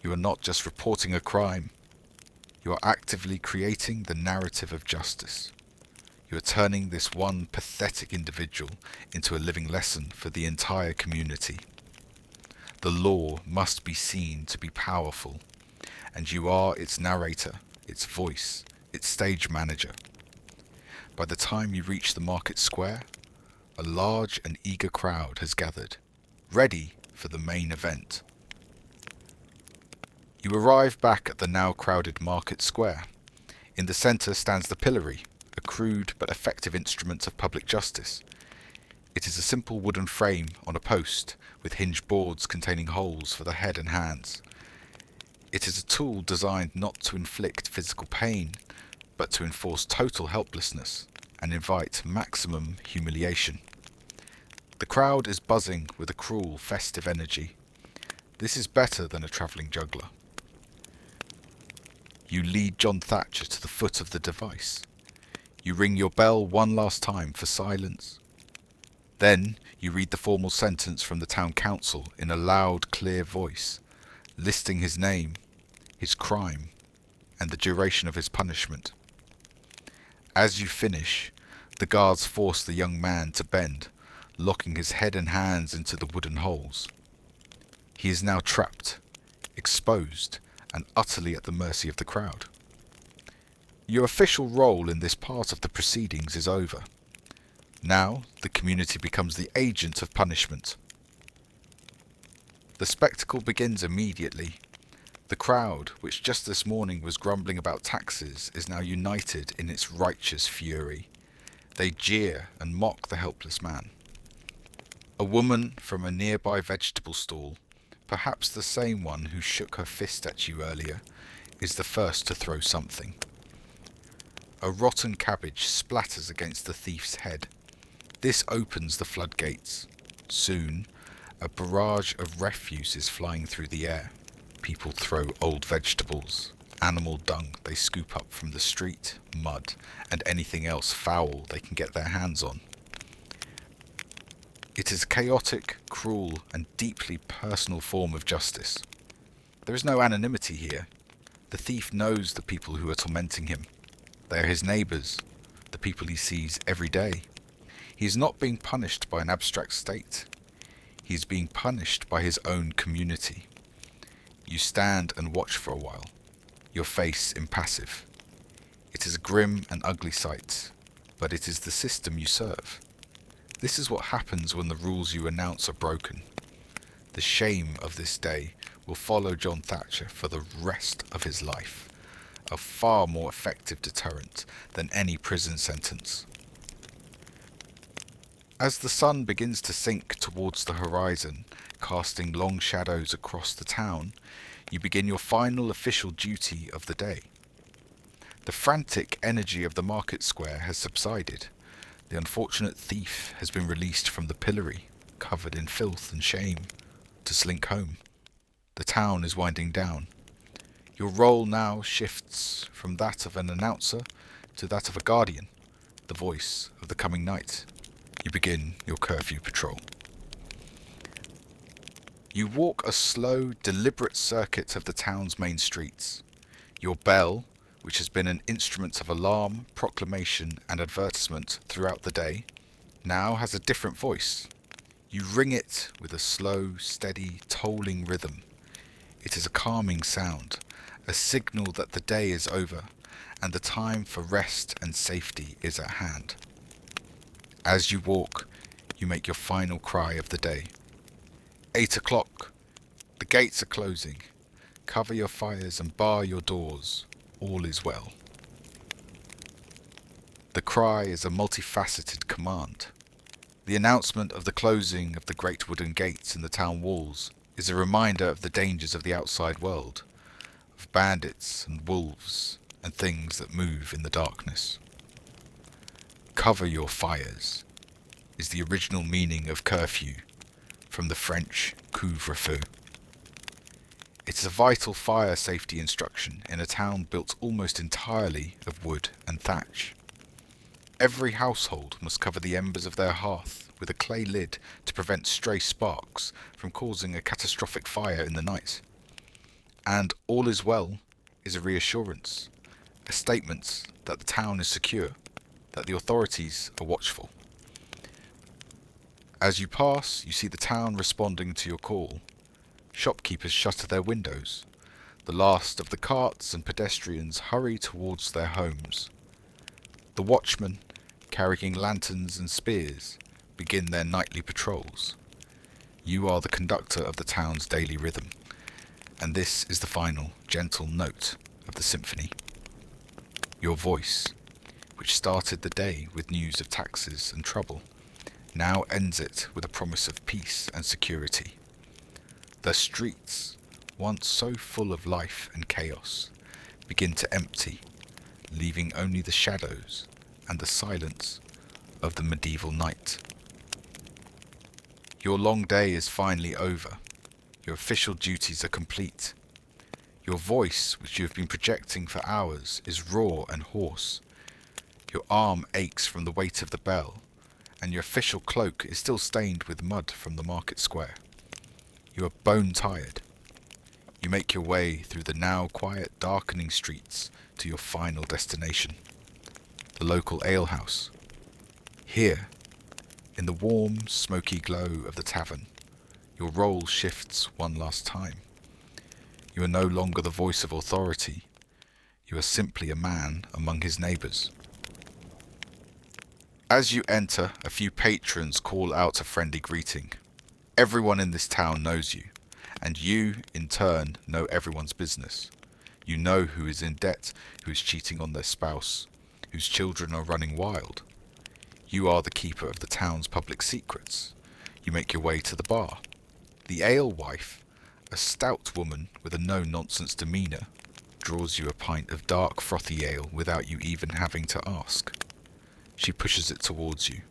You are not just reporting a crime. You are actively creating the narrative of justice. You are turning this one pathetic individual into a living lesson for the entire community. The law must be seen to be powerful, and you are its narrator, its voice, its stage manager. By the time you reach the market square, a large and eager crowd has gathered, ready for the main event. You arrive back at the now crowded market square. In the centre stands the pillory, a crude but effective instrument of public justice. It is a simple wooden frame on a post with hinged boards containing holes for the head and hands. It is a tool designed not to inflict physical pain, but to enforce total helplessness and invite maximum humiliation. The crowd is buzzing with a cruel, festive energy. This is better than a travelling juggler. You lead John Thatcher to the foot of the device. You ring your bell one last time for silence. Then you read the formal sentence from the town council in a loud, clear voice, listing his name, his crime, and the duration of his punishment. As you finish, the guards force the young man to bend, locking his head and hands into the wooden holes. He is now trapped, exposed, and utterly at the mercy of the crowd. Your official role in this part of the proceedings is over. Now, the community becomes the agent of punishment. The spectacle begins immediately. The crowd, which just this morning was grumbling about taxes, is now united in its righteous fury. They jeer and mock the helpless man. A woman from a nearby vegetable stall, perhaps the same one who shook her fist at you earlier, is the first to throw something. A rotten cabbage splatters against the thief's head. This opens the floodgates. Soon, a barrage of refuse is flying through the air. People throw old vegetables, animal dung they scoop up from the street, mud, and anything else foul they can get their hands on. It is a chaotic, cruel, and deeply personal form of justice. There is no anonymity here. The thief knows the people who are tormenting him. They are his neighbours, the people he sees every day. He is not being punished by an abstract state. He is being punished by his own community. You stand and watch for a while, your face impassive. It is a grim and ugly sight, but it is the system you serve. This is what happens when the rules you announce are broken. The shame of this day will follow John Thatcher for the rest of his life, a far more effective deterrent than any prison sentence. As the sun begins to sink towards the horizon, casting long shadows across the town, you begin your final official duty of the day. The frantic energy of the market square has subsided. The unfortunate thief has been released from the pillory, covered in filth and shame, to slink home. The town is winding down. Your role now shifts from that of an announcer to that of a guardian, the voice of the coming night. You begin your curfew patrol. You walk a slow, deliberate circuit of the town's main streets. Your bell, which has been an instrument of alarm, proclamation, and advertisement throughout the day, now has a different voice. You ring it with a slow, steady, tolling rhythm. It is a calming sound, a signal that the day is over and the time for rest and safety is at hand. As you walk, you make your final cry of the day. 8 o'clock. The gates are closing. Cover your fires and bar your doors. All is well. The cry is a multifaceted command. The announcement of the closing of the great wooden gates in the town walls is a reminder of the dangers of the outside world, of bandits and wolves and things that move in the darkness. Cover your fires is the original meaning of curfew from the French couvre-feu. It's a vital fire safety instruction in a town built almost entirely of wood and thatch. Every household must cover the embers of their hearth with a clay lid to prevent stray sparks from causing a catastrophic fire in the night. And all is well is a reassurance, a statement that the town is secure, that the authorities are watchful. As you pass, you see the town responding to your call. Shopkeepers shutter their windows. The last of the carts and pedestrians hurry towards their homes. The watchmen, carrying lanterns and spears, begin their nightly patrols. You are the conductor of the town's daily rhythm, and this is the final, gentle note of the symphony. Your voice, which started the day with news of taxes and trouble, now ends it with a promise of peace and security. The streets, once so full of life and chaos, begin to empty, leaving only the shadows and the silence of the medieval night. Your long day is finally over. Your official duties are complete. Your voice, which you have been projecting for hours, is raw and hoarse. Your arm aches from the weight of the bell, and your official cloak is still stained with mud from the market square. You are bone-tired. You make your way through the now quiet, darkening streets to your final destination, the local alehouse. Here, in the warm, smoky glow of the tavern, your role shifts one last time. You are no longer the voice of authority. You are simply a man among his neighbours. As you enter, a few patrons call out a friendly greeting. Everyone in this town knows you, and you, in turn, know everyone's business. You know who is in debt, who is cheating on their spouse, whose children are running wild. You are the keeper of the town's public secrets. You make your way to the bar. The alewife, a stout woman with a no-nonsense demeanour, draws you a pint of dark, frothy ale without you even having to ask. She pushes it towards you.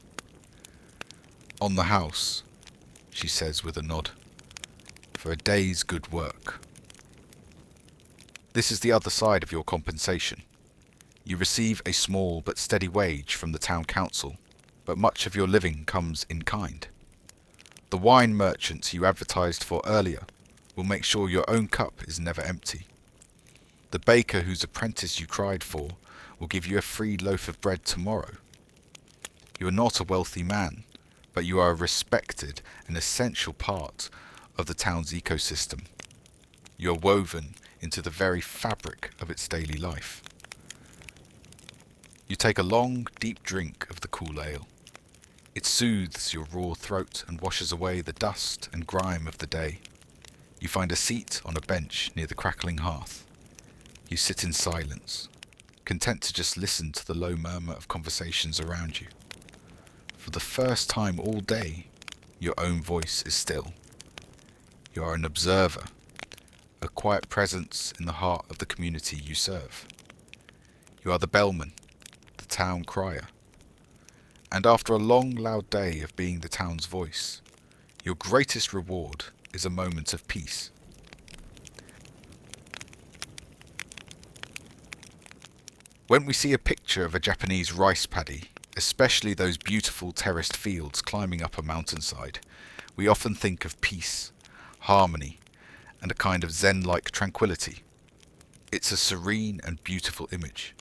"On the house," she says with a nod, "for a day's good work." This is the other side of your compensation. You receive a small but steady wage from the town council, but much of your living comes in kind. The wine merchant you advertised for earlier will make sure your own cup is never empty. The baker whose apprentice you cried for will give you a free loaf of bread tomorrow. You are not a wealthy man, but you are a respected and essential part of the town's ecosystem. You are woven into the very fabric of its daily life. You take a long, deep drink of the cool ale. It soothes your raw throat and washes away the dust and grime of the day. You find a seat on a bench near the crackling hearth. You sit in silence, content to just listen to the low murmur of conversations around you. For the first time all day, your own voice is still. You are an observer, a quiet presence in the heart of the community you serve. You are the bellman, the town crier. And after a long, loud day of being the town's voice, your greatest reward is a moment of peace. When we see a picture of a Japanese rice paddy, especially those beautiful terraced fields climbing up a mountainside, we often think of peace, harmony, and a kind of Zen-like tranquility. It's a serene and beautiful image.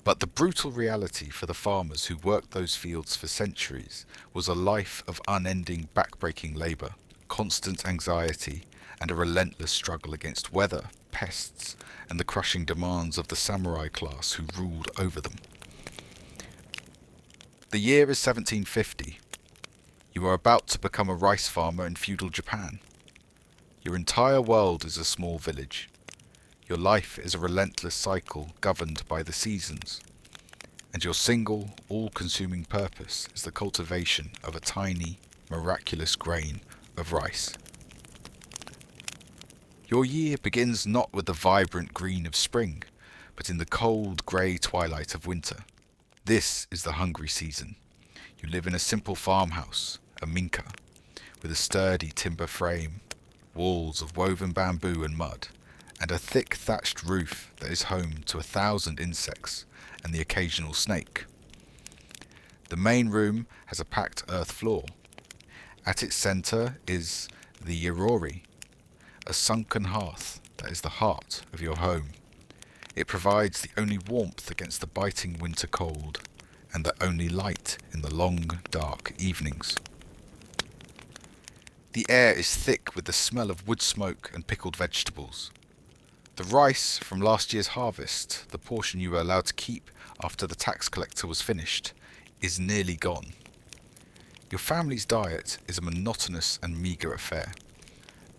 But the brutal reality for the farmers who worked those fields for centuries was a life of unending back-breaking labour, constant anxiety, and a relentless struggle against weather, pests and the crushing demands of the samurai class who ruled over them. The year is 1750. You are about to become a rice farmer in feudal Japan. Your entire world is a small village. Your life is a relentless cycle governed by the seasons. And your single, all-consuming purpose is the cultivation of a tiny, miraculous grain of rice. Your year begins not with the vibrant green of spring, but in the cold, grey twilight of winter. This is the hungry season. You live in a simple farmhouse, a minka, with a sturdy timber frame, walls of woven bamboo and mud, and a thick thatched roof that is home to 1,000 insects and the occasional snake. The main room has a packed earth floor. At its centre is the yorori, a sunken hearth that is the heart of your home. It provides the only warmth against the biting winter cold, and the only light in the long, dark evenings. The air is thick with the smell of wood smoke and pickled vegetables. The rice from last year's harvest, the portion you were allowed to keep after the tax collector was finished, is nearly gone. Your family's diet is a monotonous and meagre affair.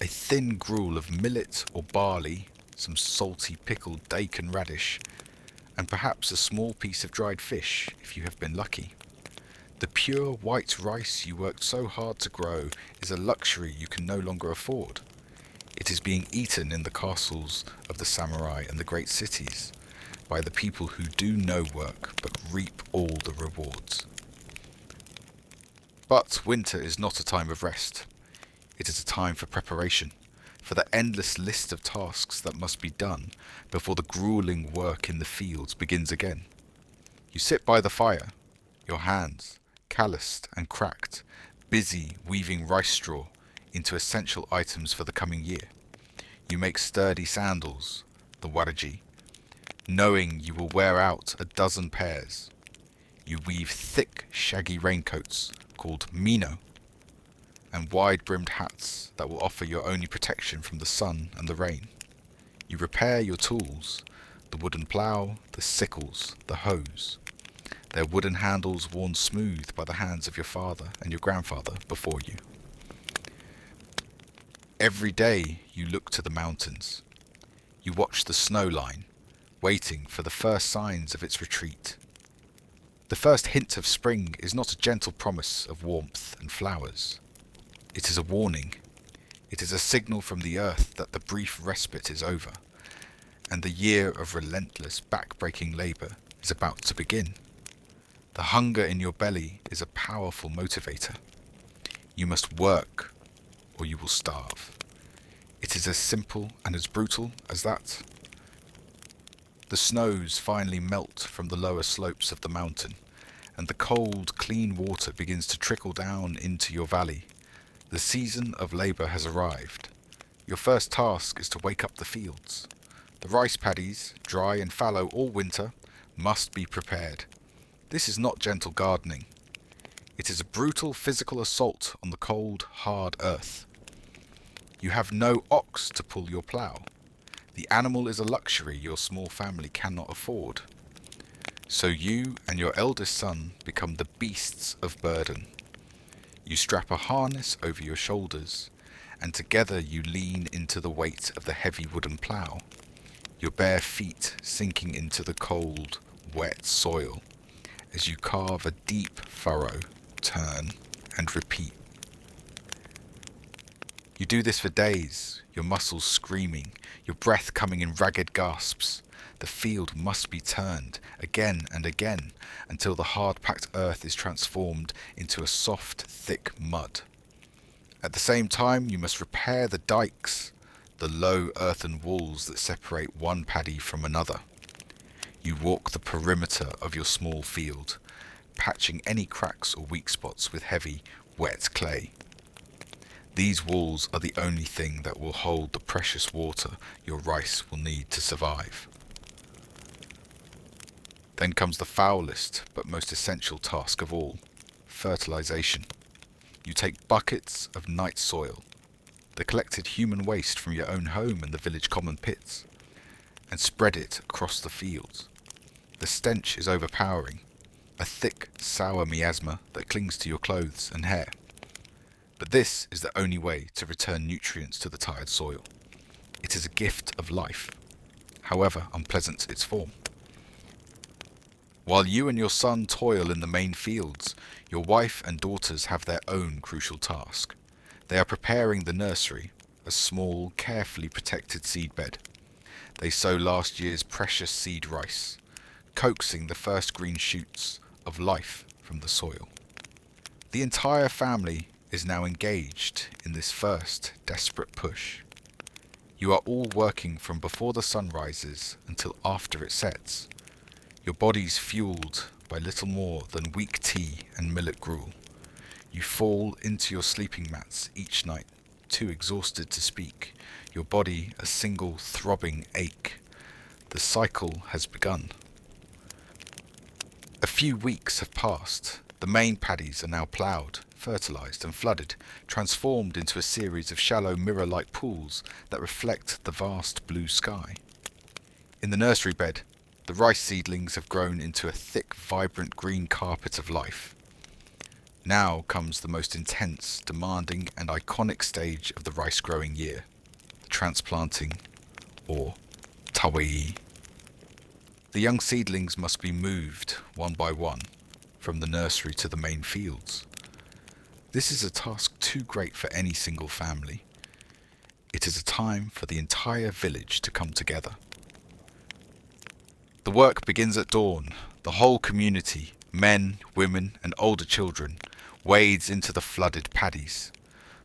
A thin gruel of millet or barley, some salty pickled daik and radish, and perhaps a small piece of dried fish if you have been lucky. The pure white rice you worked so hard to grow is a luxury you can no longer afford. It is being eaten in the castles of the samurai and the great cities by the people who do no work but reap all the rewards. But winter is not a time of rest. It is a time for preparation, for the endless list of tasks that must be done before the grueling work in the fields begins again. You sit by the fire, your hands, calloused and cracked, busy weaving rice straw into essential items for the coming year. You make sturdy sandals, the waraji, knowing you will wear out a dozen pairs. You weave thick, shaggy raincoats called mino, and wide-brimmed hats that will offer your only protection from the sun and the rain. You repair your tools, the wooden plough, the sickles, the hoes, their wooden handles worn smooth by the hands of your father and your grandfather before you. Every day you look to the mountains. You watch the snow line, waiting for the first signs of its retreat. The first hint of spring is not a gentle promise of warmth and flowers. It is a warning. It is a signal from the earth that the brief respite is over, and the year of relentless, back-breaking labour is about to begin. The hunger in your belly is a powerful motivator. You must work, or you will starve. It is as simple and as brutal as that. The snows finally melt from the lower slopes of the mountain, and the cold, clean water begins to trickle down into your valley. The season of labour has arrived. Your first task is to wake up the fields. The rice paddies, dry and fallow all winter, must be prepared. This is not gentle gardening. It is a brutal physical assault on the cold, hard earth. You have no ox to pull your plough. The animal is a luxury your small family cannot afford. So you and your eldest son become the beasts of burden. You strap a harness over your shoulders, and together you lean into the weight of the heavy wooden plough, your bare feet sinking into the cold, wet soil as you carve a deep furrow, turn, and repeat. You do this for days, your muscles screaming, your breath coming in ragged gasps. The field must be turned again and again until the hard-packed earth is transformed into a soft, thick mud. At the same time, you must repair the dikes, the low earthen walls that separate one paddy from another. You walk the perimeter of your small field, patching any cracks or weak spots with heavy, wet clay. These walls are the only thing that will hold the precious water your rice will need to survive. Then comes the foulest but most essential task of all, fertilization. You take buckets of night soil, the collected human waste from your own home and the village common pits, and spread it across the fields. The stench is overpowering, a thick, sour miasma that clings to your clothes and hair. But this is the only way to return nutrients to the tired soil. It is a gift of life, however unpleasant its form. While you and your son toil in the main fields, your wife and daughters have their own crucial task. They are preparing the nursery, a small, carefully protected seedbed. They sow last year's precious seed rice, coaxing the first green shoots of life from the soil. The entire family is now engaged in this first desperate push. You are all working from before the sun rises until after it sets, your bodies fueled by little more than weak tea and millet gruel. You fall into your sleeping mats each night, too exhausted to speak, your body a single throbbing ache. The cycle has begun. A few weeks have passed. The main paddies are now ploughed, fertilised and flooded, transformed into a series of shallow mirror-like pools that reflect the vast blue sky. In the nursery bed, the rice seedlings have grown into a thick, vibrant green carpet of life. Now comes the most intense, demanding and iconic stage of the rice growing year, the transplanting, or tawai. The young seedlings must be moved, one by one, from the nursery to the main fields. This is a task too great for any single family. It is a time for the entire village to come together. The work begins at dawn. The whole community, men, women and older children, wades into the flooded paddies.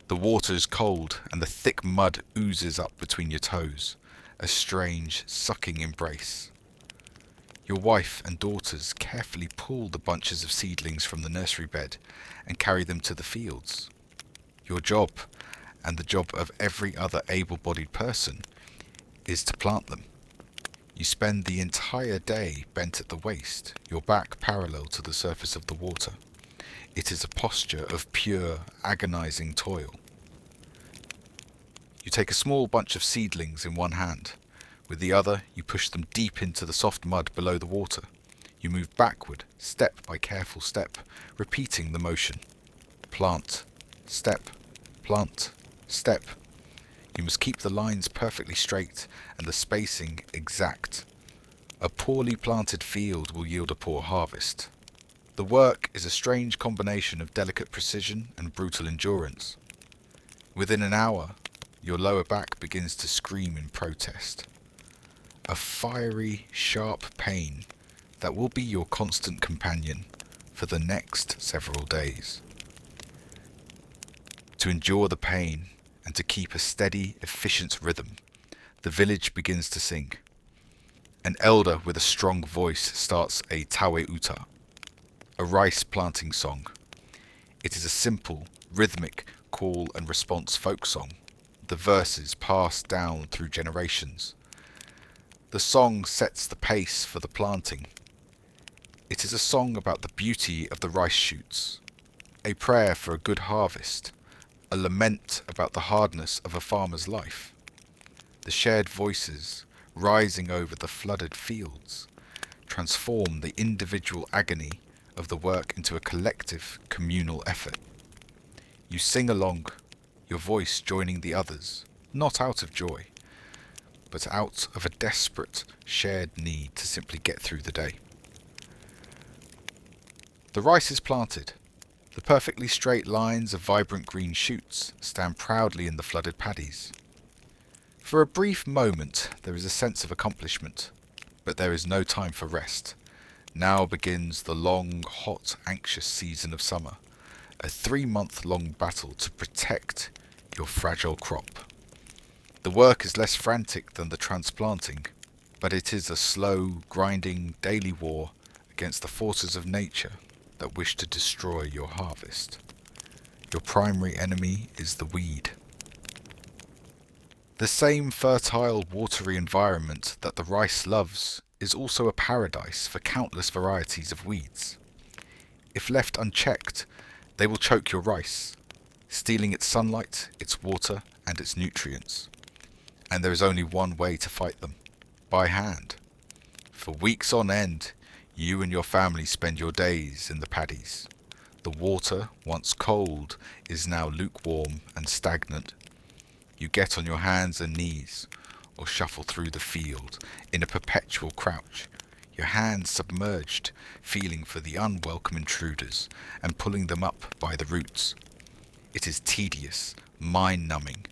The water is cold and the thick mud oozes up between your toes, a strange, sucking embrace. Your wife and daughters carefully pull the bunches of seedlings from the nursery bed and carry them to the fields. Your job, and the job of every other able-bodied person, is to plant them. You spend the entire day bent at the waist, your back parallel to the surface of the water. It is a posture of pure, agonizing toil. You take a small bunch of seedlings in one hand. With the other, you push them deep into the soft mud below the water. You move backward, step by careful step, repeating the motion. Plant, step, plant, step. You must keep the lines perfectly straight and the spacing exact. A poorly planted field will yield a poor harvest. The work is a strange combination of delicate precision and brutal endurance. Within an hour, your lower back begins to scream in protest. A fiery, sharp pain that will be your constant companion for the next several days. To endure the pain and to keep a steady, efficient rhythm, the village begins to sing. An elder with a strong voice starts a tawe uta, a rice planting song. It is a simple, rhythmic call and response folk song, the verses passed down through generations. The song sets the pace for the planting. It is a song about the beauty of the rice shoots, a prayer for a good harvest, a lament about the hardness of a farmer's life. The shared voices, rising over the flooded fields, transform the individual agony of the work into a collective, communal effort. You sing along, your voice joining the others, not out of joy, but out of a desperate, shared need to simply get through the day. The rice is planted. The perfectly straight lines of vibrant green shoots stand proudly in the flooded paddies. For a brief moment there is a sense of accomplishment, but there is no time for rest. Now begins the long, hot, anxious season of summer, a 3-month-long battle to protect your fragile crop. The work is less frantic than the transplanting, but it is a slow, grinding, daily war against the forces of nature that wish to destroy your harvest. Your primary enemy is the weed. The same fertile, watery environment that the rice loves is also a paradise for countless varieties of weeds. If left unchecked, they will choke your rice, stealing its sunlight, its water, and its nutrients, and there is only one way to fight them: by hand. For weeks on end, you and your family spend your days in the paddies. The water, once cold, is now lukewarm and stagnant. You get on your hands and knees, or shuffle through the field in a perpetual crouch, your hands submerged, feeling for the unwelcome intruders and pulling them up by the roots. It is tedious, mind-numbing,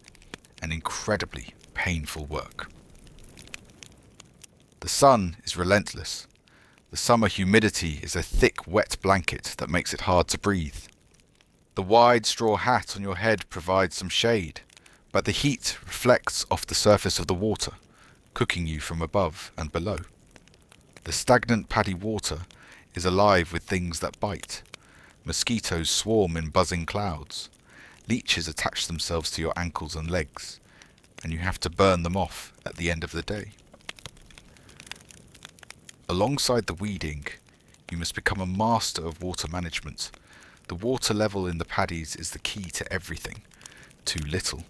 and incredibly painful work. The sun is relentless. The summer humidity is a thick, wet blanket that makes it hard to breathe. The wide straw hat on your head provides some shade, but the heat reflects off the surface of the water, cooking you from above and below. The stagnant paddy water is alive with things that bite. Mosquitoes swarm in buzzing clouds. Leeches attach themselves to your ankles and legs, and you have to burn them off at the end of the day. Alongside the weeding, you must become a master of water management. The water level in the paddies is the key to everything. Too little,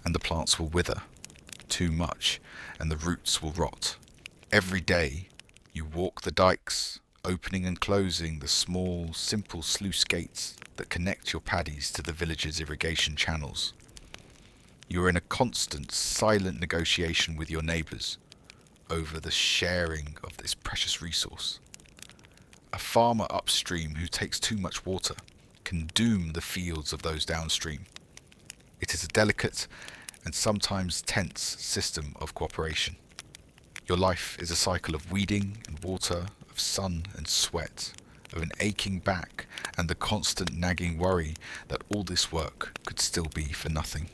and the plants will wither. Too much, and the roots will rot. Every day, you walk the dikes, opening and closing the small, simple sluice gates that connect your paddies to the village's irrigation channels. You are in a constant, silent negotiation with your neighbours over the sharing of this precious resource. A farmer upstream who takes too much water can doom the fields of those downstream. It is a delicate and sometimes tense system of cooperation. Your life is a cycle of weeding and water, of sun and sweat, of an aching back and the constant nagging worry that all this work could still be for nothing.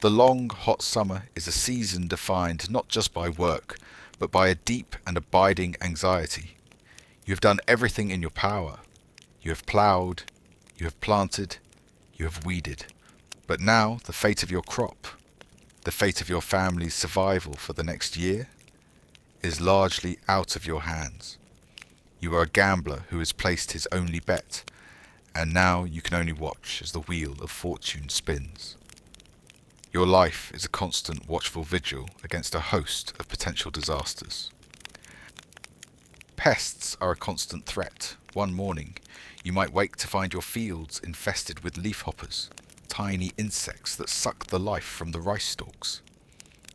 The long, hot summer is a season defined not just by work, but by a deep and abiding anxiety. You have done everything in your power. You have ploughed, you have planted, you have weeded. But now the fate of your crop, the fate of your family's survival for the next year, is largely out of your hands. You are a gambler who has placed his only bet, and now you can only watch as the wheel of fortune spins. Your life is a constant watchful vigil against a host of potential disasters. Pests are a constant threat. One morning, you might wake to find your fields infested with leafhoppers, tiny insects that suck the life from the rice stalks.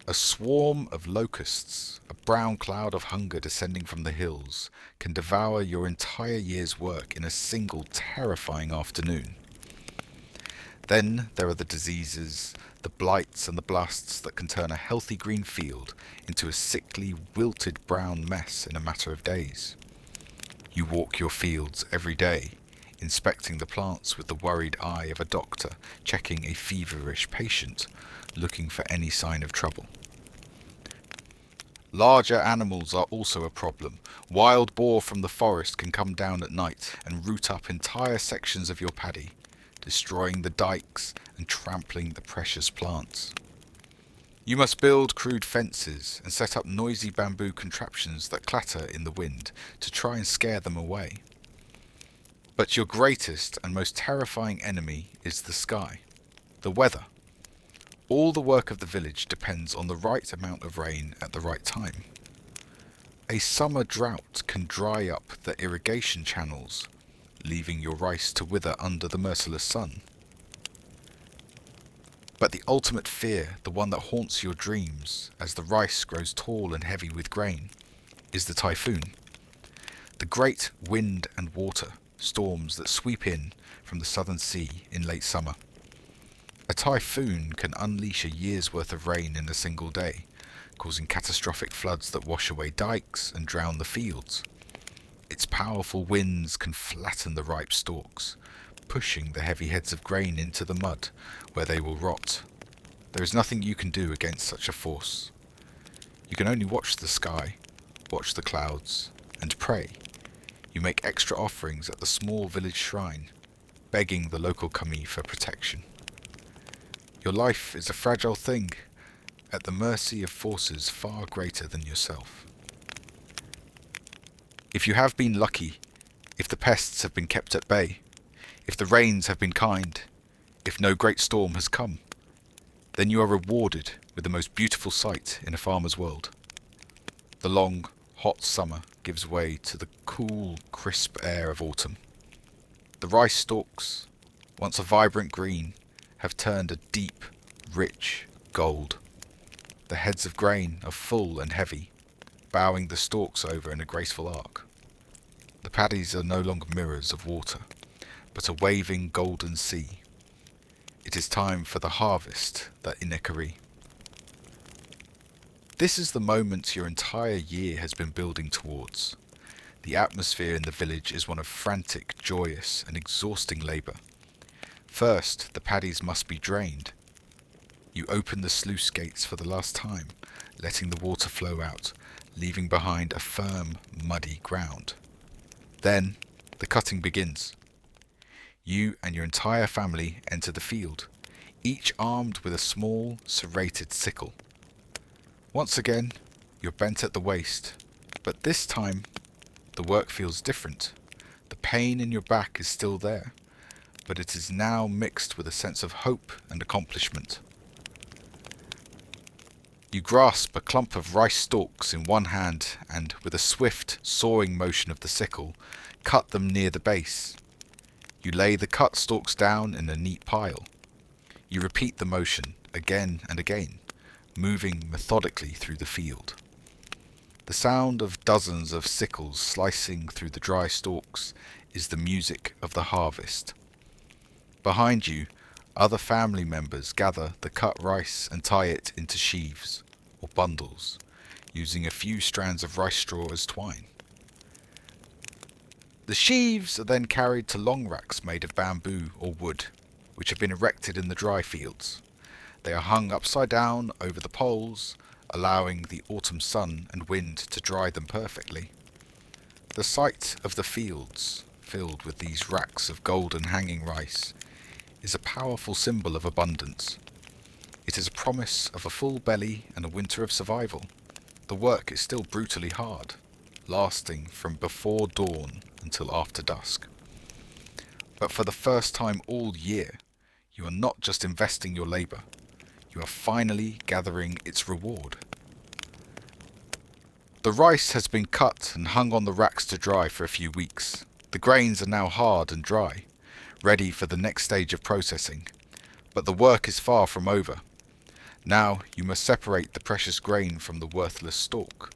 A swarm of locusts, a brown cloud of hunger descending from the hills, can devour your entire year's work in a single terrifying afternoon. Then there are the diseases, the blights and the blasts that can turn a healthy green field into a sickly, wilted brown mess in a matter of days. You walk your fields every day, inspecting the plants with the worried eye of a doctor checking a feverish patient, looking for any sign of trouble. Larger animals are also a problem. Wild boar from the forest can come down at night and root up entire sections of your paddy, destroying the dikes and trampling the precious plants. You must build crude fences and set up noisy bamboo contraptions that clatter in the wind to try and scare them away. But your greatest and most terrifying enemy is the sky, the weather. All the work of the village depends on the right amount of rain at the right time. A summer drought can dry up the irrigation channels, leaving your rice to wither under the merciless sun. But the ultimate fear, the one that haunts your dreams as the rice grows tall and heavy with grain, is the typhoon. The great wind and water storms that sweep in from the southern sea in late summer. A typhoon can unleash a year's worth of rain in a single day, causing catastrophic floods that wash away dikes and drown the fields. Its powerful winds can flatten the ripe stalks, pushing the heavy heads of grain into the mud, where they will rot. There is nothing you can do against such a force. You can only watch the sky, watch the clouds, and pray. You make extra offerings at the small village shrine, begging the local kami for protection. Your life is a fragile thing, at the mercy of forces far greater than yourself. If you have been lucky, if the pests have been kept at bay, if the rains have been kind, if no great storm has come. Then you are rewarded with the most beautiful sight in a farmer's world. The long, hot summer gives way to the cool, crisp air of autumn. The rice stalks, once a vibrant green, have turned a deep, rich gold. The heads of grain are full and heavy, bowing the stalks over in a graceful arc. The paddies are no longer mirrors of water, but a waving golden sea. It is time for the harvest that Inekari. This is the moment your entire year has been building towards. The atmosphere in the village is one of frantic, joyous, and exhausting labour. First, the paddies must be drained. You open the sluice gates for the last time, letting the water flow out, leaving behind a firm, muddy ground. Then, the cutting begins. You and your entire family enter the field, each armed with a small, serrated sickle. Once again, you're bent at the waist, but this time, the work feels different. The pain in your back is still there, but it is now mixed with a sense of hope and accomplishment. You grasp a clump of rice stalks in one hand and, with a swift, sawing motion of the sickle, cut them near the base. You lay the cut stalks down in a neat pile. You repeat the motion again and again, moving methodically through the field. The sound of dozens of sickles slicing through the dry stalks is the music of the harvest. Behind you, other family members gather the cut rice and tie it into sheaves, or bundles, using a few strands of rice straw as twine. The sheaves are then carried to long racks made of bamboo or wood, which have been erected in the dry fields. They are hung upside down over the poles, allowing the autumn sun and wind to dry them perfectly. The sight of the fields, filled with these racks of golden hanging rice, is a powerful symbol of abundance. It is a promise of a full belly and a winter of survival. The work is still brutally hard, lasting from before dawn until after dusk. But for the first time all year, you are not just investing your labour, you are finally gathering its reward. The rice has been cut and hung on the racks to dry for a few weeks. The grains are now hard and dry, ready for the next stage of processing. But the work is far from over. Now you must separate the precious grain from the worthless stalk.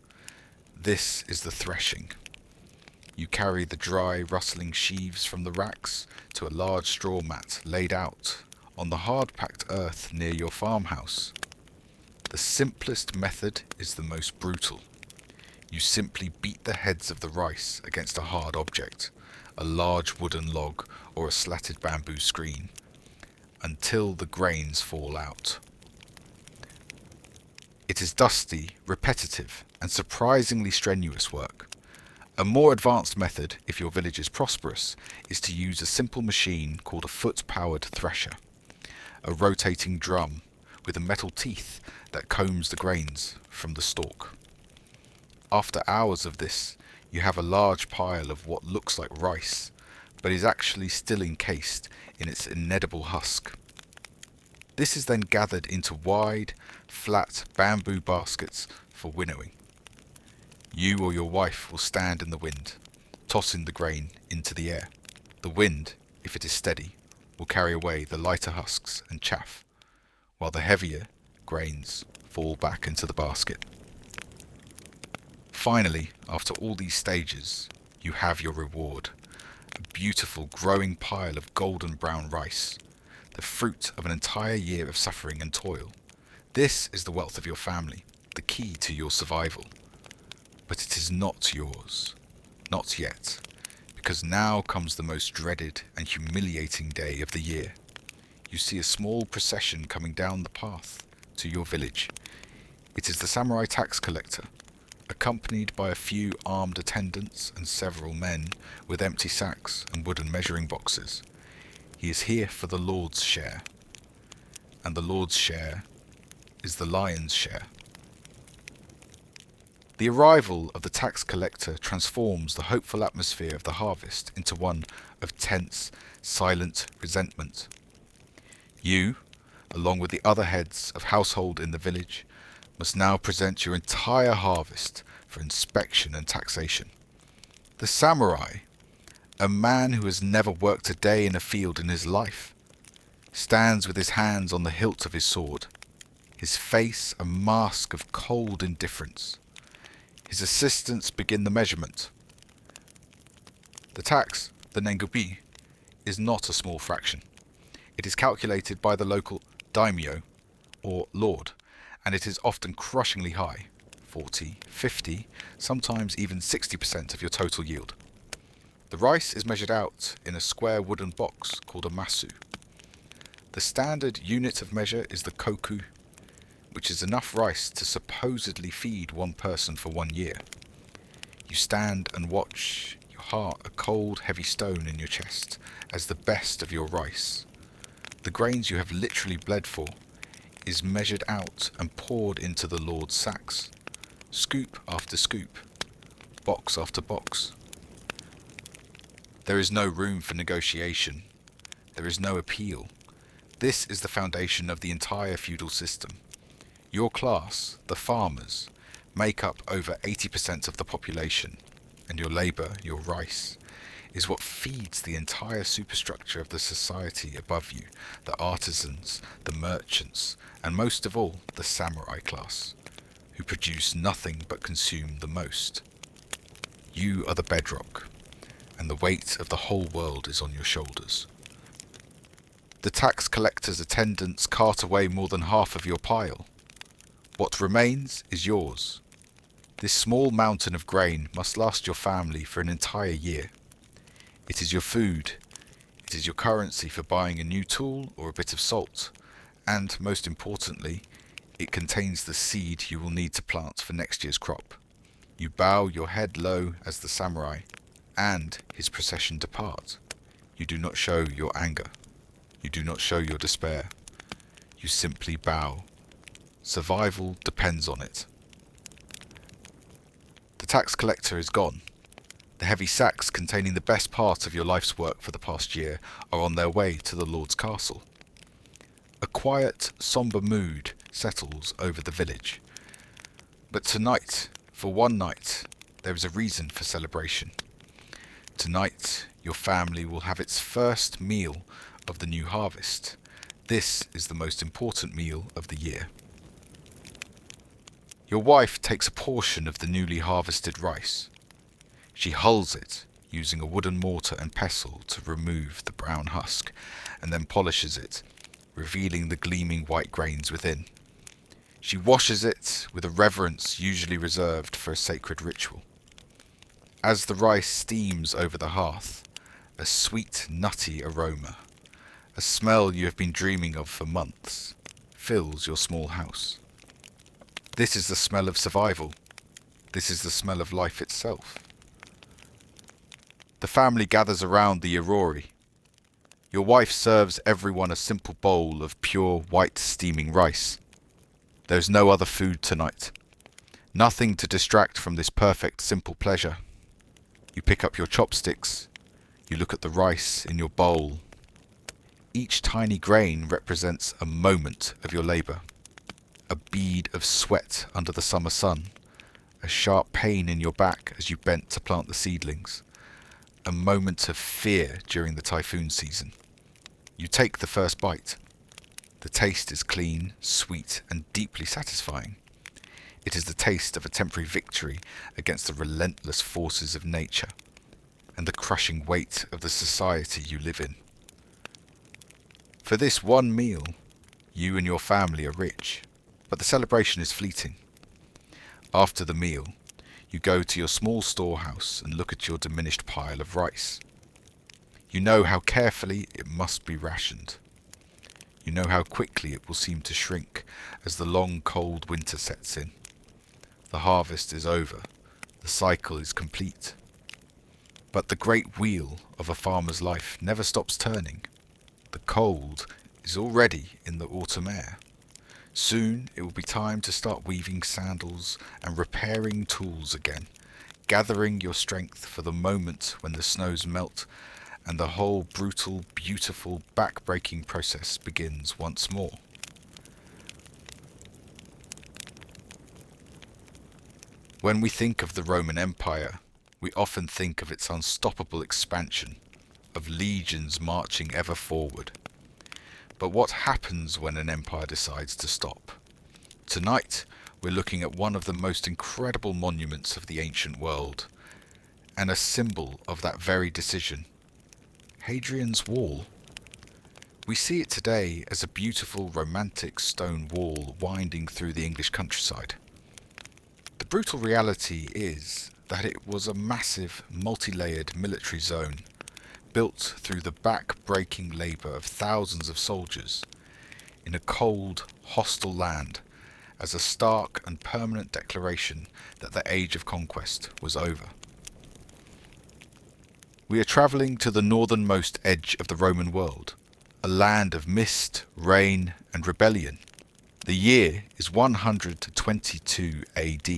This is the threshing. You carry the dry, rustling sheaves from the racks to a large straw mat laid out on the hard-packed earth near your farmhouse. The simplest method is the most brutal. You simply beat the heads of the rice against a hard object, a large wooden log or a slatted bamboo screen, until the grains fall out. It is dusty, repetitive, and surprisingly strenuous work. A more advanced method, if your village is prosperous, is to use a simple machine called a foot-powered thresher, a rotating drum with a metal teeth that combs the grains from the stalk. After hours of this, you have a large pile of what looks like rice, but is actually still encased in its inedible husk. This is then gathered into wide, flat bamboo baskets for winnowing. You or your wife will stand in the wind, tossing the grain into the air. The wind, if it is steady, will carry away the lighter husks and chaff, while the heavier grains fall back into the basket. Finally, after all these stages, you have your reward, a beautiful growing pile of golden brown rice, the fruit of an entire year of suffering and toil. This is the wealth of your family, the key to your survival. But it is not yours, not yet, because now comes the most dreaded and humiliating day of the year. You see a small procession coming down the path to your village. It is the samurai tax collector, accompanied by a few armed attendants and several men with empty sacks and wooden measuring boxes. He is here for the Lord's share, and the Lord's share is the lion's share. The arrival of the tax collector transforms the hopeful atmosphere of the harvest into one of tense, silent resentment. You, along with the other heads of household in the village, must now present your entire harvest for inspection and taxation. The samurai, a man who has never worked a day in a field in his life, stands with his hands on the hilt of his sword, his face a mask of cold indifference. His assistants begin the measurement. The tax, the nengobi, is not a small fraction. It is calculated by the local daimyo, or lord, and it is often crushingly high, 40, 50, sometimes even 60% of your total yield. The rice is measured out in a square wooden box called a masu. The standard unit of measure is the koku, which is enough rice to supposedly feed one person for 1 year. You stand and watch, your heart a cold, heavy stone in your chest, as the best of your rice, the grains you have literally bled for, is measured out and poured into the Lord's sacks, scoop after scoop, box after box. There is no room for negotiation. There is no appeal. This is the foundation of the entire feudal system. Your class, the farmers, make up over 80% of the population, and your labour, your rice, is what feeds the entire superstructure of the society above you, the artisans, the merchants, and most of all, the samurai class, who produce nothing but consume the most. You are the bedrock, and the weight of the whole world is on your shoulders. The tax collector's attendants cart away more than half of your pile. What remains is yours. This small mountain of grain must last your family for an entire year. It is your food. It is your currency for buying a new tool or a bit of salt. And, most importantly, it contains the seed you will need to plant for next year's crop. You bow your head low as the samurai, and his procession depart. You do not show your anger. You do not show your despair. You simply bow. Survival depends on it. The tax collector is gone. The heavy sacks containing the best part of your life's work for the past year are on their way to the Lord's castle. A quiet, sombre mood settles over the village. But tonight, for one night, there is a reason for celebration. Tonight, your family will have its first meal of the new harvest. This is the most important meal of the year. Your wife takes a portion of the newly harvested rice. She hulls it, using a wooden mortar and pestle to remove the brown husk, and then polishes it, revealing the gleaming white grains within. She washes it with a reverence usually reserved for a sacred ritual. As the rice steams over the hearth, a sweet, nutty aroma, a smell you have been dreaming of for months, fills your small house. This is the smell of survival. This is the smell of life itself. The family gathers around the irori. Your wife serves everyone a simple bowl of pure white steaming rice. There's no other food tonight. Nothing to distract from this perfect, simple pleasure. You pick up your chopsticks. You look at the rice in your bowl. Each tiny grain represents a moment of your labour. A bead of sweat under the summer sun. A sharp pain in your back as you bent to plant the seedlings. A moment of fear during the typhoon season. You take the first bite. The taste is clean, sweet, and deeply satisfying. It is the taste of a temporary victory against the relentless forces of nature and the crushing weight of the society you live in. For this one meal, you and your family are rich, but the celebration is fleeting. After the meal, you go to your small storehouse and look at your diminished pile of rice. You know how carefully it must be rationed. You know how quickly it will seem to shrink as the long cold winter sets in. The harvest is over. The cycle is complete. But the great wheel of a farmer's life never stops turning. The cold is already in the autumn air. Soon it will be time to start weaving sandals and repairing tools again, gathering your strength for the moment when the snows melt and the whole brutal, beautiful, back-breaking process begins once more. When we think of the Roman Empire, we often think of its unstoppable expansion, of legions marching ever forward. But what happens when an empire decides to stop? Tonight, we're looking at one of the most incredible monuments of the ancient world, and a symbol of that very decision. Hadrian's Wall. We see it today as a beautiful, romantic stone wall winding through the English countryside. The brutal reality is that it was a massive, multi-layered military zone, built through the back-breaking labour of thousands of soldiers, in a cold, hostile land, as a stark and permanent declaration that the age of conquest was over. We are travelling to the northernmost edge of the Roman world, a land of mist, rain and rebellion. The year is 122 AD.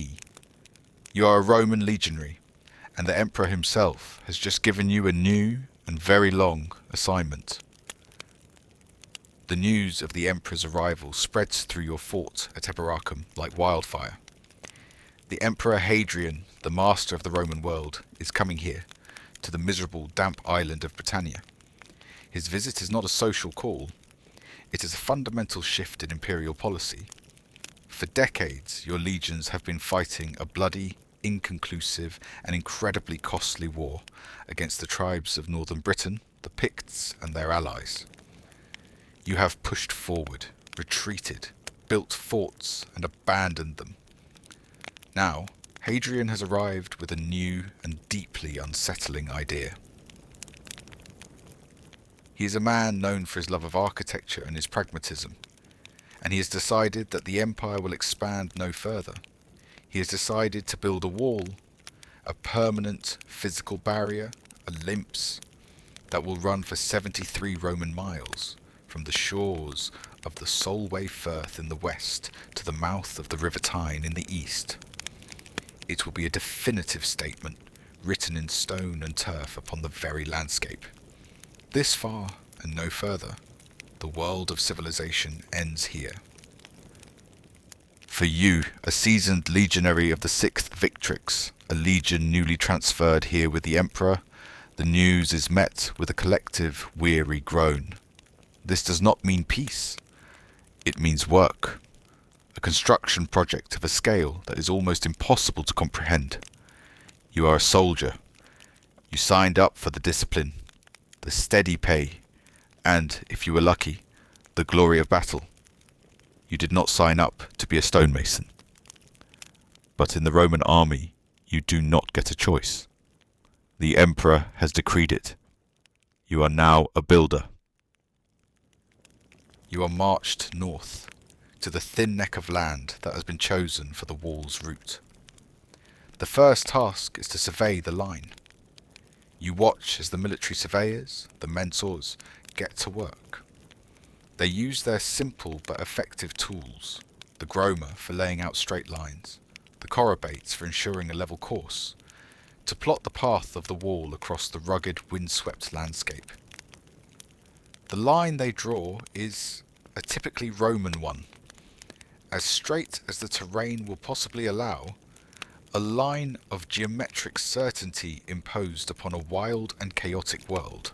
You are a Roman legionary, and the Emperor himself has just given you a new and very long assignment. The news of the Emperor's arrival spreads through your fort at Eboracum like wildfire. The Emperor Hadrian, the master of the Roman world, is coming here, to the miserable, damp island of Britannia. His visit is not a social call. It is a fundamental shift in imperial policy. For decades, your legions have been fighting a bloody, inconclusive and incredibly costly war against the tribes of northern Britain, the Picts and their allies. You have pushed forward, retreated, built forts and abandoned them. Now, Hadrian has arrived with a new and deeply unsettling idea. He is a man known for his love of architecture and his pragmatism, and he has decided that the empire will expand no further. He has decided to build a wall, a permanent physical barrier, a limbs, that will run for 73 Roman miles, from the shores of the Solway Firth in the west to the mouth of the River Tyne in the east. It will be a definitive statement, written in stone and turf upon the very landscape. This far and no further, the world of civilization ends here. For you, a seasoned legionary of the 6th Victrix, a legion newly transferred here with the Emperor, the news is met with a collective, weary groan. This does not mean peace. It means work. A construction project of a scale that is almost impossible to comprehend. You are a soldier. You signed up for the discipline, the steady pay, and, if you were lucky, the glory of battle. You did not sign up to be a stonemason. But in the Roman army, you do not get a choice. The Emperor has decreed it. You are now a builder. You are marched north, to the thin neck of land that has been chosen for the wall's route. The first task is to survey the line. You watch as the military surveyors, the mentors, get to work. They use their simple but effective tools, the groma for laying out straight lines, the chorobates for ensuring a level course, to plot the path of the wall across the rugged, windswept landscape. The line they draw is a typically Roman one, as straight as the terrain will possibly allow, a line of geometric certainty imposed upon a wild and chaotic world.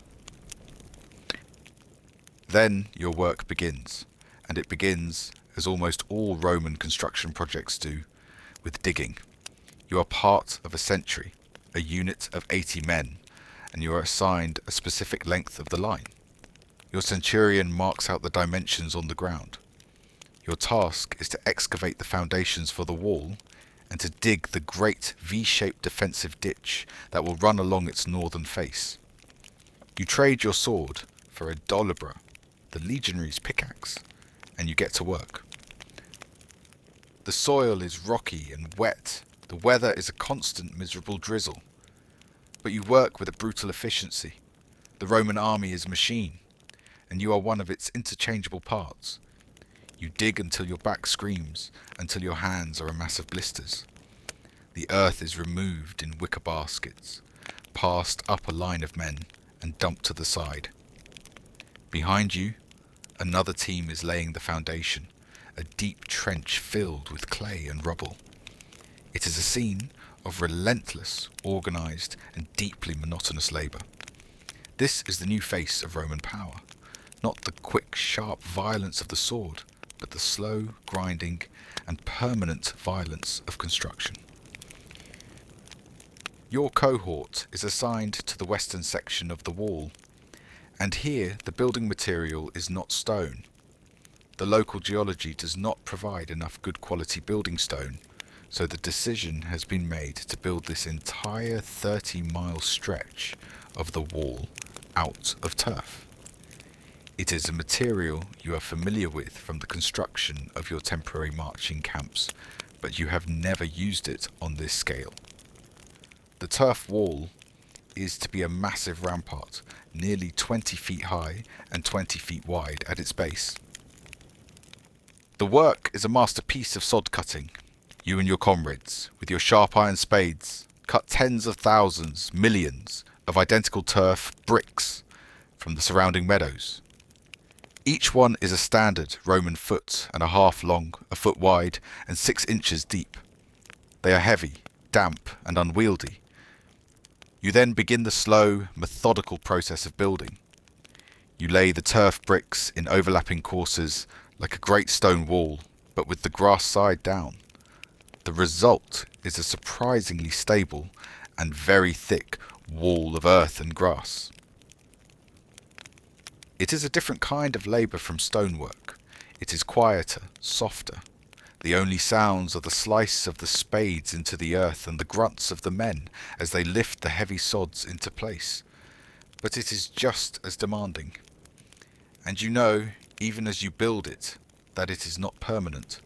Then your work begins, and it begins, as almost all Roman construction projects do, with digging. You are part of a century, a unit of 80 men, and you are assigned a specific length of the line. Your centurion marks out the dimensions on the ground. Your task is to excavate the foundations for the wall and to dig the great V-shaped defensive ditch that will run along its northern face. You trade your sword for a dolabra, the legionary's pickaxe, and you get to work. The soil is rocky and wet. The weather is a constant miserable drizzle. But you work with a brutal efficiency. The Roman army is a machine, and you are one of its interchangeable parts. You dig until your back screams, until your hands are a mass of blisters. The earth is removed in wicker baskets, passed up a line of men, and dumped to the side. Behind you, another team is laying the foundation, a deep trench filled with clay and rubble. It is a scene of relentless, organised and deeply monotonous labour. This is the new face of Roman power, not the quick, sharp violence of the sword, but the slow, grinding and permanent violence of construction. Your cohort is assigned to the western section of the wall, and here the building material is not stone. The local geology does not provide enough good quality building stone, so the decision has been made to build this entire 30-mile stretch of the wall out of turf. It is a material you are familiar with from the construction of your temporary marching camps, but you have never used it on this scale. The turf wall is to be a massive rampart, nearly 20 feet high and 20 feet wide at its base. The work is a masterpiece of sod cutting. You and your comrades, with your sharp iron spades, cut tens of thousands, millions of identical turf bricks from the surrounding meadows. Each one is a standard Roman foot and a half long, a foot wide, and 6 inches deep. They are heavy, damp, and unwieldy. You then begin the slow, methodical process of building. You lay the turf bricks in overlapping courses like a great stone wall, but with the grass side down. The result is a surprisingly stable and very thick wall of earth and grass. It is a different kind of labour from stonework. It is quieter, softer. The only sounds are the slice of the spades into the earth and the grunts of the men as they lift the heavy sods into place. But it is just as demanding. And you know, even as you build it, that it is not permanent.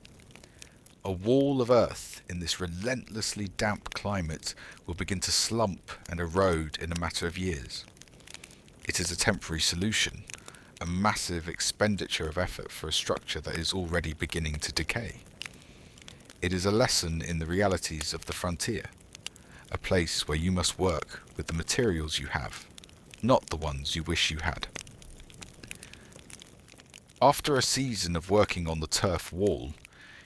A wall of earth in this relentlessly damp climate will begin to slump and erode in a matter of years. It is a temporary solution, a massive expenditure of effort for a structure that is already beginning to decay. It is a lesson in the realities of the frontier, a place where you must work with the materials you have, not the ones you wish you had. After a season of working on the turf wall,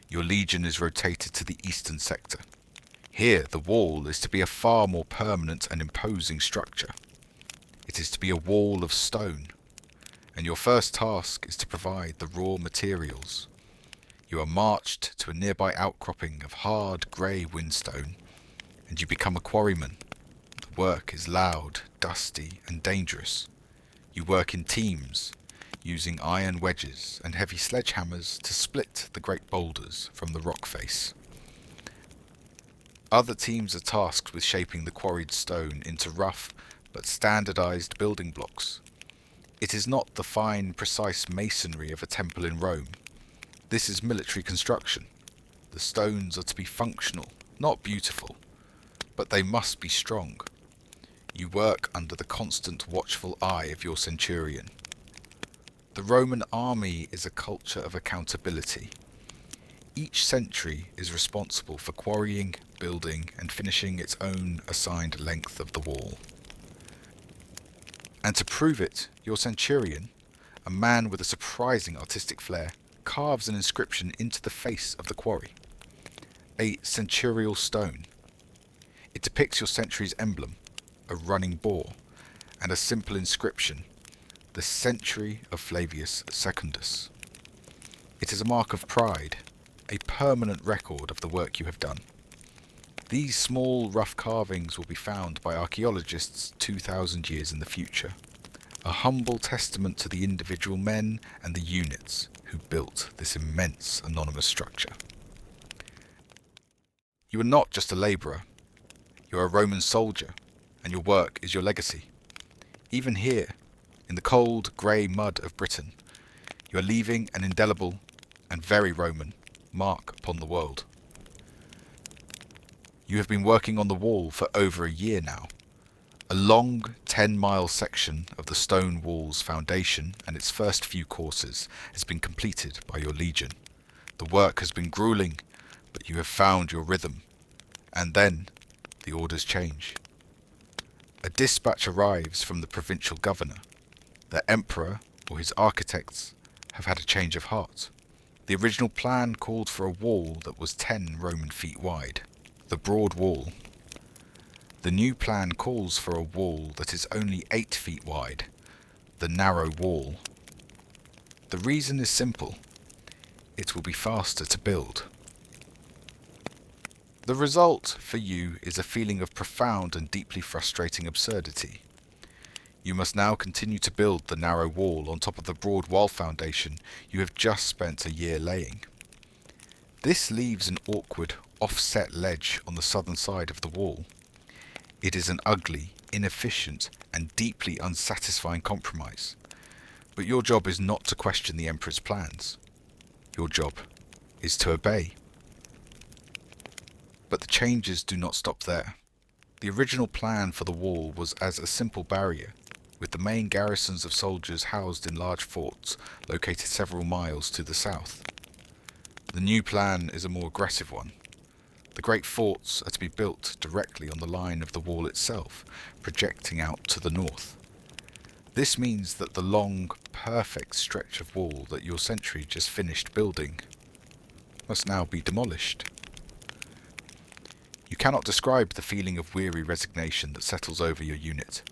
your legion is rotated to the eastern sector. Here, the wall is to be a far more permanent and imposing structure. It is to be a wall of stone, and your first task is to provide the raw materials. You are marched to a nearby outcropping of hard grey whinstone, and you become a quarryman. The work is loud, dusty, and dangerous. You work in teams, using iron wedges and heavy sledgehammers to split the great boulders from the rock face. Other teams are tasked with shaping the quarried stone into rough but standardized building blocks. It is not the fine, precise masonry of a temple in Rome. This is military construction. The stones are to be functional, not beautiful, but they must be strong. You work under the constant watchful eye of your centurion. The Roman army is a culture of accountability. Each century is responsible for quarrying, building, and finishing its own assigned length of the wall. And to prove it, your centurion, a man with a surprising artistic flair, carves an inscription into the face of the quarry. A centurial stone. It depicts your century's emblem, a running boar, and a simple inscription, the century of Flavius Secundus. It is a mark of pride, a permanent record of the work you have done. These small, rough carvings will be found by archaeologists 2,000 years in the future, a humble testament to the individual men and the units who built this immense anonymous structure. You are not just a labourer, you are a Roman soldier, and your work is your legacy. Even here, in the cold, grey mud of Britain, you are leaving an indelible and very Roman mark upon the world. You have been working on the wall for over a year now. A long 10-mile section of the stone wall's foundation and its first few courses has been completed by your legion. The work has been grueling, but you have found your rhythm. And then the orders change. A dispatch arrives from the provincial governor. The emperor or his architects have had a change of heart. The original plan called for a wall that was 10 Roman feet wide, the broad wall. The new plan calls for a wall that is only 8 feet wide, the narrow wall. The reason is simple. It will be faster to build. The result for you is a feeling of profound and deeply frustrating absurdity. You must now continue to build the narrow wall on top of the broad wall foundation you have just spent a year laying. This leaves an awkward, offset ledge on the southern side of the wall. It is an ugly, inefficient, and deeply unsatisfying compromise. But your job is not to question the Emperor's plans. Your job is to obey. But the changes do not stop there. The original plan for the wall was as a simple barrier, with the main garrisons of soldiers housed in large forts located several miles to the south. The new plan is a more aggressive one. The great forts are to be built directly on the line of the wall itself, projecting out to the north. This means that the long, perfect stretch of wall that your century just finished building must now be demolished. You cannot describe the feeling of weary resignation that settles over your unit.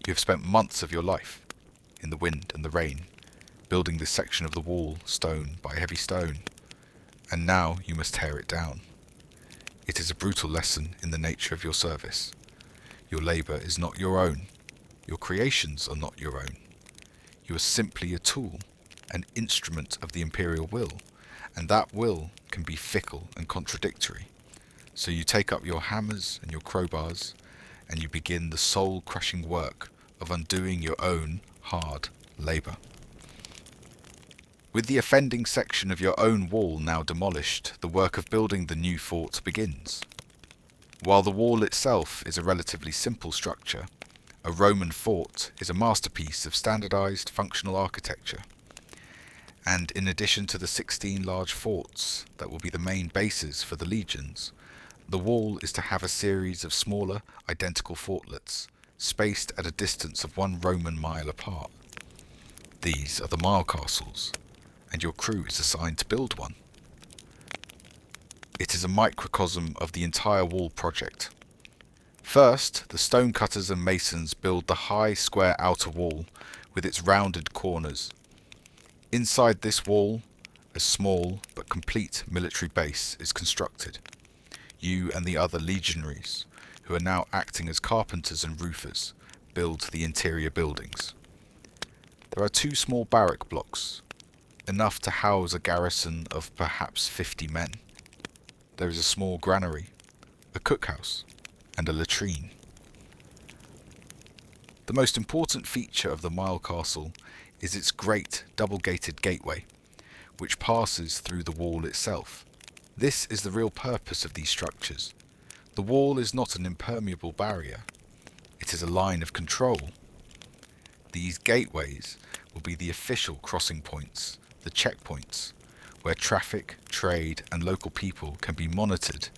You have spent months of your life, in the wind and the rain, building this section of the wall, stone by heavy stone, and now you must tear it down. It is a brutal lesson in the nature of your service. Your labour is not your own. Your creations are not your own. You are simply a tool, an instrument of the imperial will, and that will can be fickle and contradictory. So you take up your hammers and your crowbars, and you begin the soul-crushing work of undoing your own hard labour. With the offending section of your own wall now demolished, the work of building the new fort begins. While the wall itself is a relatively simple structure, a Roman fort is a masterpiece of standardized functional architecture. And in addition to the 16 large forts that will be the main bases for the legions, the wall is to have a series of smaller, identical fortlets, spaced at a distance of 1 Roman mile apart. These are the mile castles, and your crew is assigned to build one. It is a microcosm of the entire wall project. First, the stonecutters and masons build the high, square outer wall with its rounded corners. Inside this wall, a small but complete military base is constructed. You and the other legionaries, who are now acting as carpenters and roofers, build the interior buildings. There are 2 small barrack blocks, enough to house a garrison of perhaps 50 men. There is a small granary, a cookhouse, and a latrine. The most important feature of the Mile Castle is its great double-gated gateway, which passes through the wall itself. This is the real purpose of these structures. The wall is not an impermeable barrier. It is a line of control. These gateways will be the official crossing points, the checkpoints, where traffic, trade, and local people can be monitored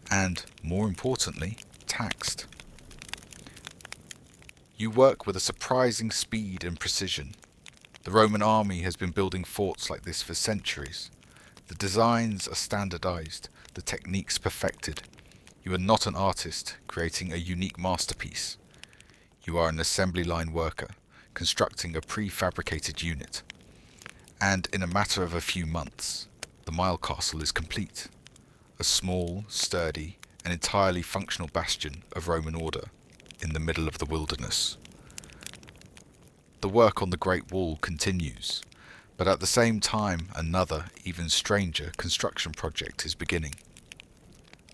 and, more importantly, taxed. You work with a surprising speed and precision. The Roman army has been building forts like this for centuries. The designs are standardized, the techniques perfected. You are not an artist creating a unique masterpiece. You are an assembly line worker constructing a prefabricated unit. And in a matter of a few months, the Mile Castle is complete. A small, sturdy, and entirely functional bastion of Roman order in the middle of the wilderness. The work on the Great Wall continues, but at the same time another, even stranger, construction project is beginning.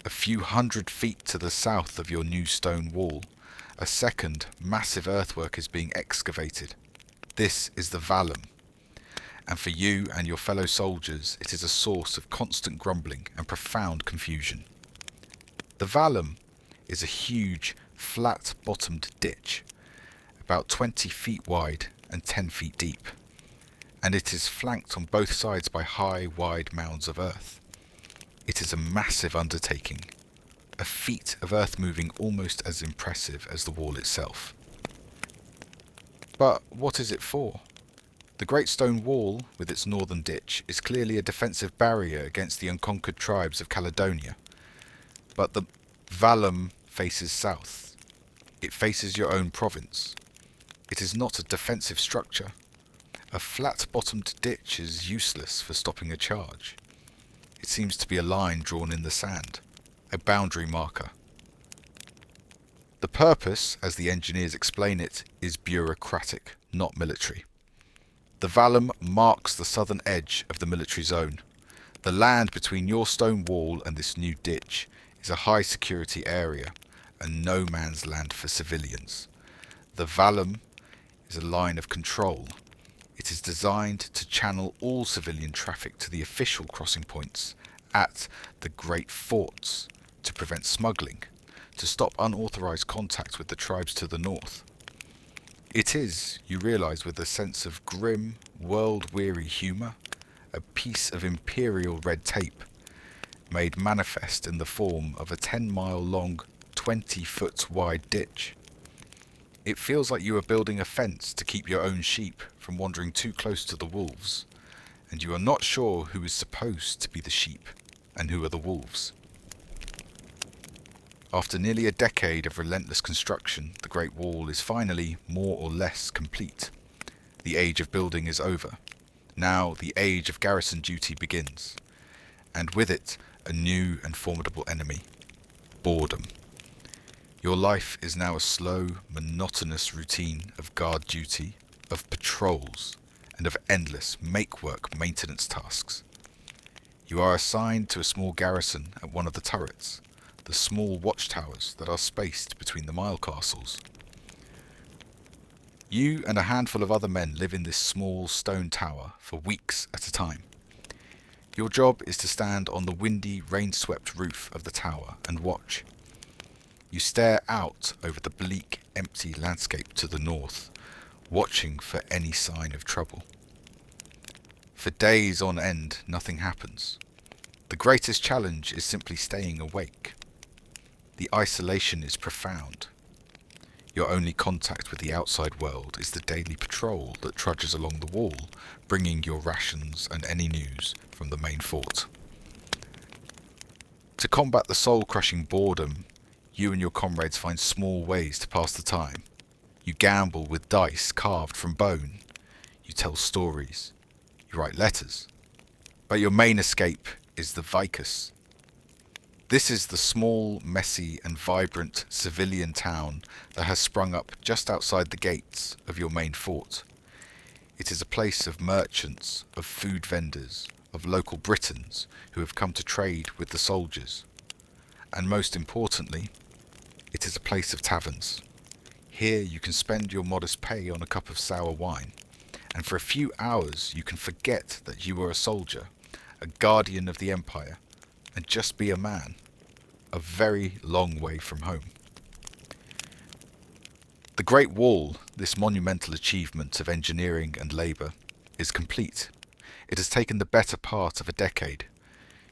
A few hundred feet to the south of your new stone wall, a second massive earthwork is being excavated. This is the vallum, and for you and your fellow soldiers it is a source of constant grumbling and profound confusion. The vallum is a huge, flat-bottomed ditch, about 20 feet wide and 10 feet deep, and it is flanked on both sides by high, wide mounds of earth. It is a massive undertaking, a feat of earth moving almost as impressive as the wall itself. But what is it for? The Great Stone Wall, with its northern ditch, is clearly a defensive barrier against the unconquered tribes of Caledonia. But the vallum faces south. It faces your own province. It is not a defensive structure. A flat-bottomed ditch is useless for stopping a charge. It seems to be a line drawn in the sand, a boundary marker. The purpose, as the engineers explain it, is bureaucratic, not military. The vallum marks the southern edge of the military zone. The land between your stone wall and this new ditch is a high security area, and no man's land for civilians. The vallum is a line of control. It is designed to channel all civilian traffic to the official crossing points at the great forts, to prevent smuggling, to stop unauthorized contact with the tribes to the north. It is, you realize with a sense of grim, world-weary humour, a piece of imperial red tape, made manifest in the form of a 10-mile-long, 20-foot-wide ditch. It feels like you are building a fence to keep your own sheep from wandering too close to the wolves, and you are not sure who is supposed to be the sheep and who are the wolves. After nearly a decade of relentless construction, the Great Wall is finally more or less complete. The age of building is over. Now the age of garrison duty begins, and with it a new and formidable enemy: boredom. Your life is now a slow, monotonous routine of guard duty, of patrols, and of endless make-work maintenance tasks. You are assigned to a small garrison at one of the turrets, the small watchtowers that are spaced between the mile castles. You and a handful of other men live in this small stone tower for weeks at a time. Your job is to stand on the windy, rain-swept roof of the tower and watch. You stare out over the bleak, empty landscape to the north, watching for any sign of trouble. For days on end, nothing happens. The greatest challenge is simply staying awake. The isolation is profound. Your only contact with the outside world is the daily patrol that trudges along the wall, bringing your rations and any news from the main fort. To combat the soul-crushing boredom, you and your comrades find small ways to pass the time. You gamble with dice carved from bone. You tell stories. You write letters. But your main escape is the Vicus. This is the small, messy and vibrant civilian town that has sprung up just outside the gates of your main fort. It is a place of merchants, of food vendors, of local Britons who have come to trade with the soldiers. And most importantly, it is a place of taverns. Here you can spend your modest pay on a cup of sour wine, and for a few hours you can forget that you are a soldier, a guardian of the empire, and just be a man, a very long way from home. The Great Wall, this monumental achievement of engineering and labour, is complete. It has taken the better part of a decade.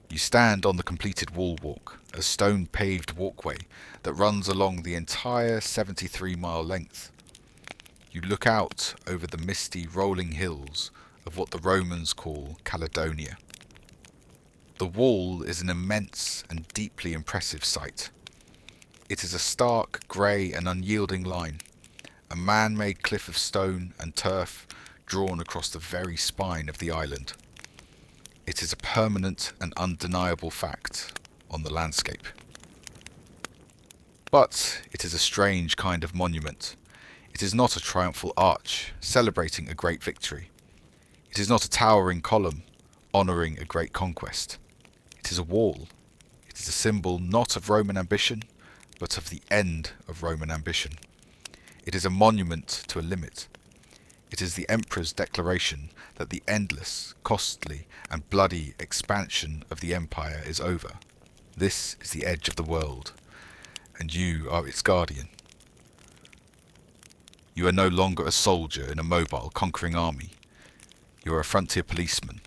You stand on the completed wall walk, a stone-paved walkway that runs along the entire 73-mile length. You look out over the misty, rolling hills of what the Romans call Caledonia. The wall is an immense and deeply impressive sight. It is a stark, grey and unyielding line, a man-made cliff of stone and turf drawn across the very spine of the island. It is a permanent and undeniable fact on the landscape. But it is a strange kind of monument. It is not a triumphal arch celebrating a great victory. It is not a towering column honouring a great conquest. It is a wall. It is a symbol not of Roman ambition, but of the end of Roman ambition. It is a monument to a limit. It is the emperor's declaration that the endless, costly and bloody expansion of the empire is over. This is the edge of the world, and you are its guardian. You are no longer a soldier in a mobile, conquering army. You are a frontier policeman,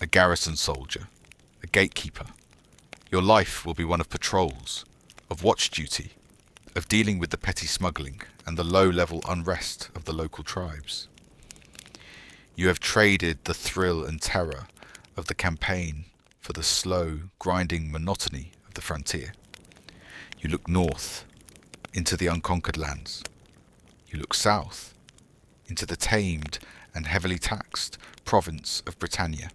a garrison soldier, a gatekeeper. Your life will be one of patrols, of watch duty, of dealing with the petty smuggling and the low-level unrest of the local tribes. You have traded the thrill and terror of the campaign for the slow, grinding monotony of the frontier. You look north, into the unconquered lands. You look south, into the tamed and heavily taxed province of Britannia.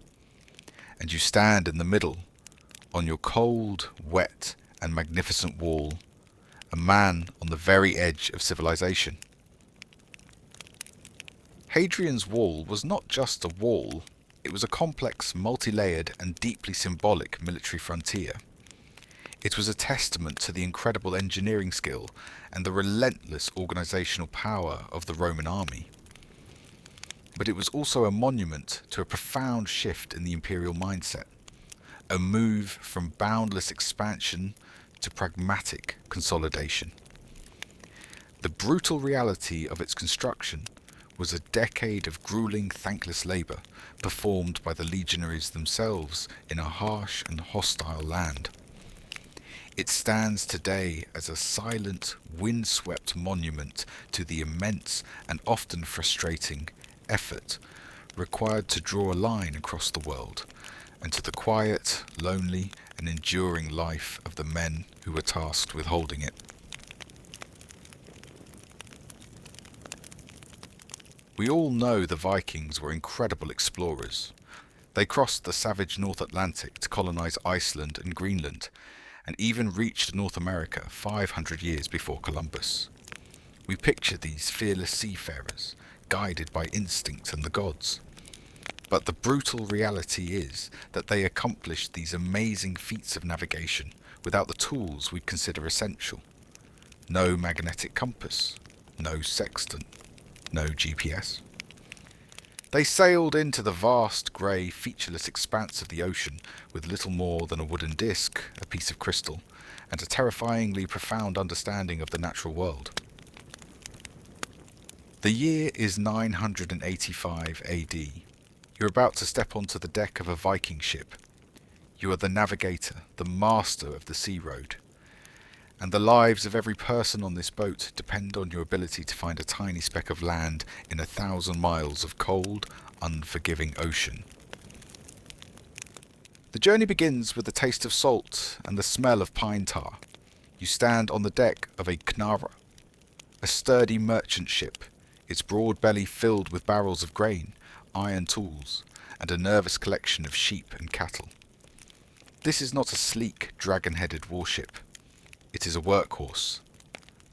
And you stand in the middle, on your cold, wet, and magnificent wall, a man on the very edge of civilization. Hadrian's wall was not just a wall, it was a complex, multi-layered, and deeply symbolic military frontier. It was a testament to the incredible engineering skill and the relentless organizational power of the Roman army. But it was also a monument to a profound shift in the imperial mindset, a move from boundless expansion to pragmatic consolidation. The brutal reality of its construction was a decade of grueling, thankless labour performed by the legionaries themselves in a harsh and hostile land. It stands today as a silent, windswept monument to the immense and often frustrating effort required to draw a line across the world, and to the quiet, lonely, and enduring life of the men who were tasked with holding it. We all know the Vikings were incredible explorers. They crossed the savage North Atlantic to colonize Iceland and Greenland, and even reached North America 500 years before Columbus. We picture these fearless seafarers, guided by instinct and the gods. But the brutal reality is that they accomplished these amazing feats of navigation without the tools we'd consider essential. No magnetic compass, no sextant, no GPS. They sailed into the vast, grey, featureless expanse of the ocean with little more than a wooden disc, a piece of crystal, and a terrifyingly profound understanding of the natural world. The year is 985 AD. You're about to step onto the deck of a Viking ship. You are the navigator, the master of the sea road. And the lives of every person on this boat depend on your ability to find a tiny speck of land in 1,000 miles of cold, unforgiving ocean. The journey begins with the taste of salt and the smell of pine tar. You stand on the deck of a Crier, a sturdy merchant ship, its broad belly filled with barrels of grain, iron tools, and a nervous collection of sheep and cattle. This is not a sleek, dragon-headed warship. It is a workhorse,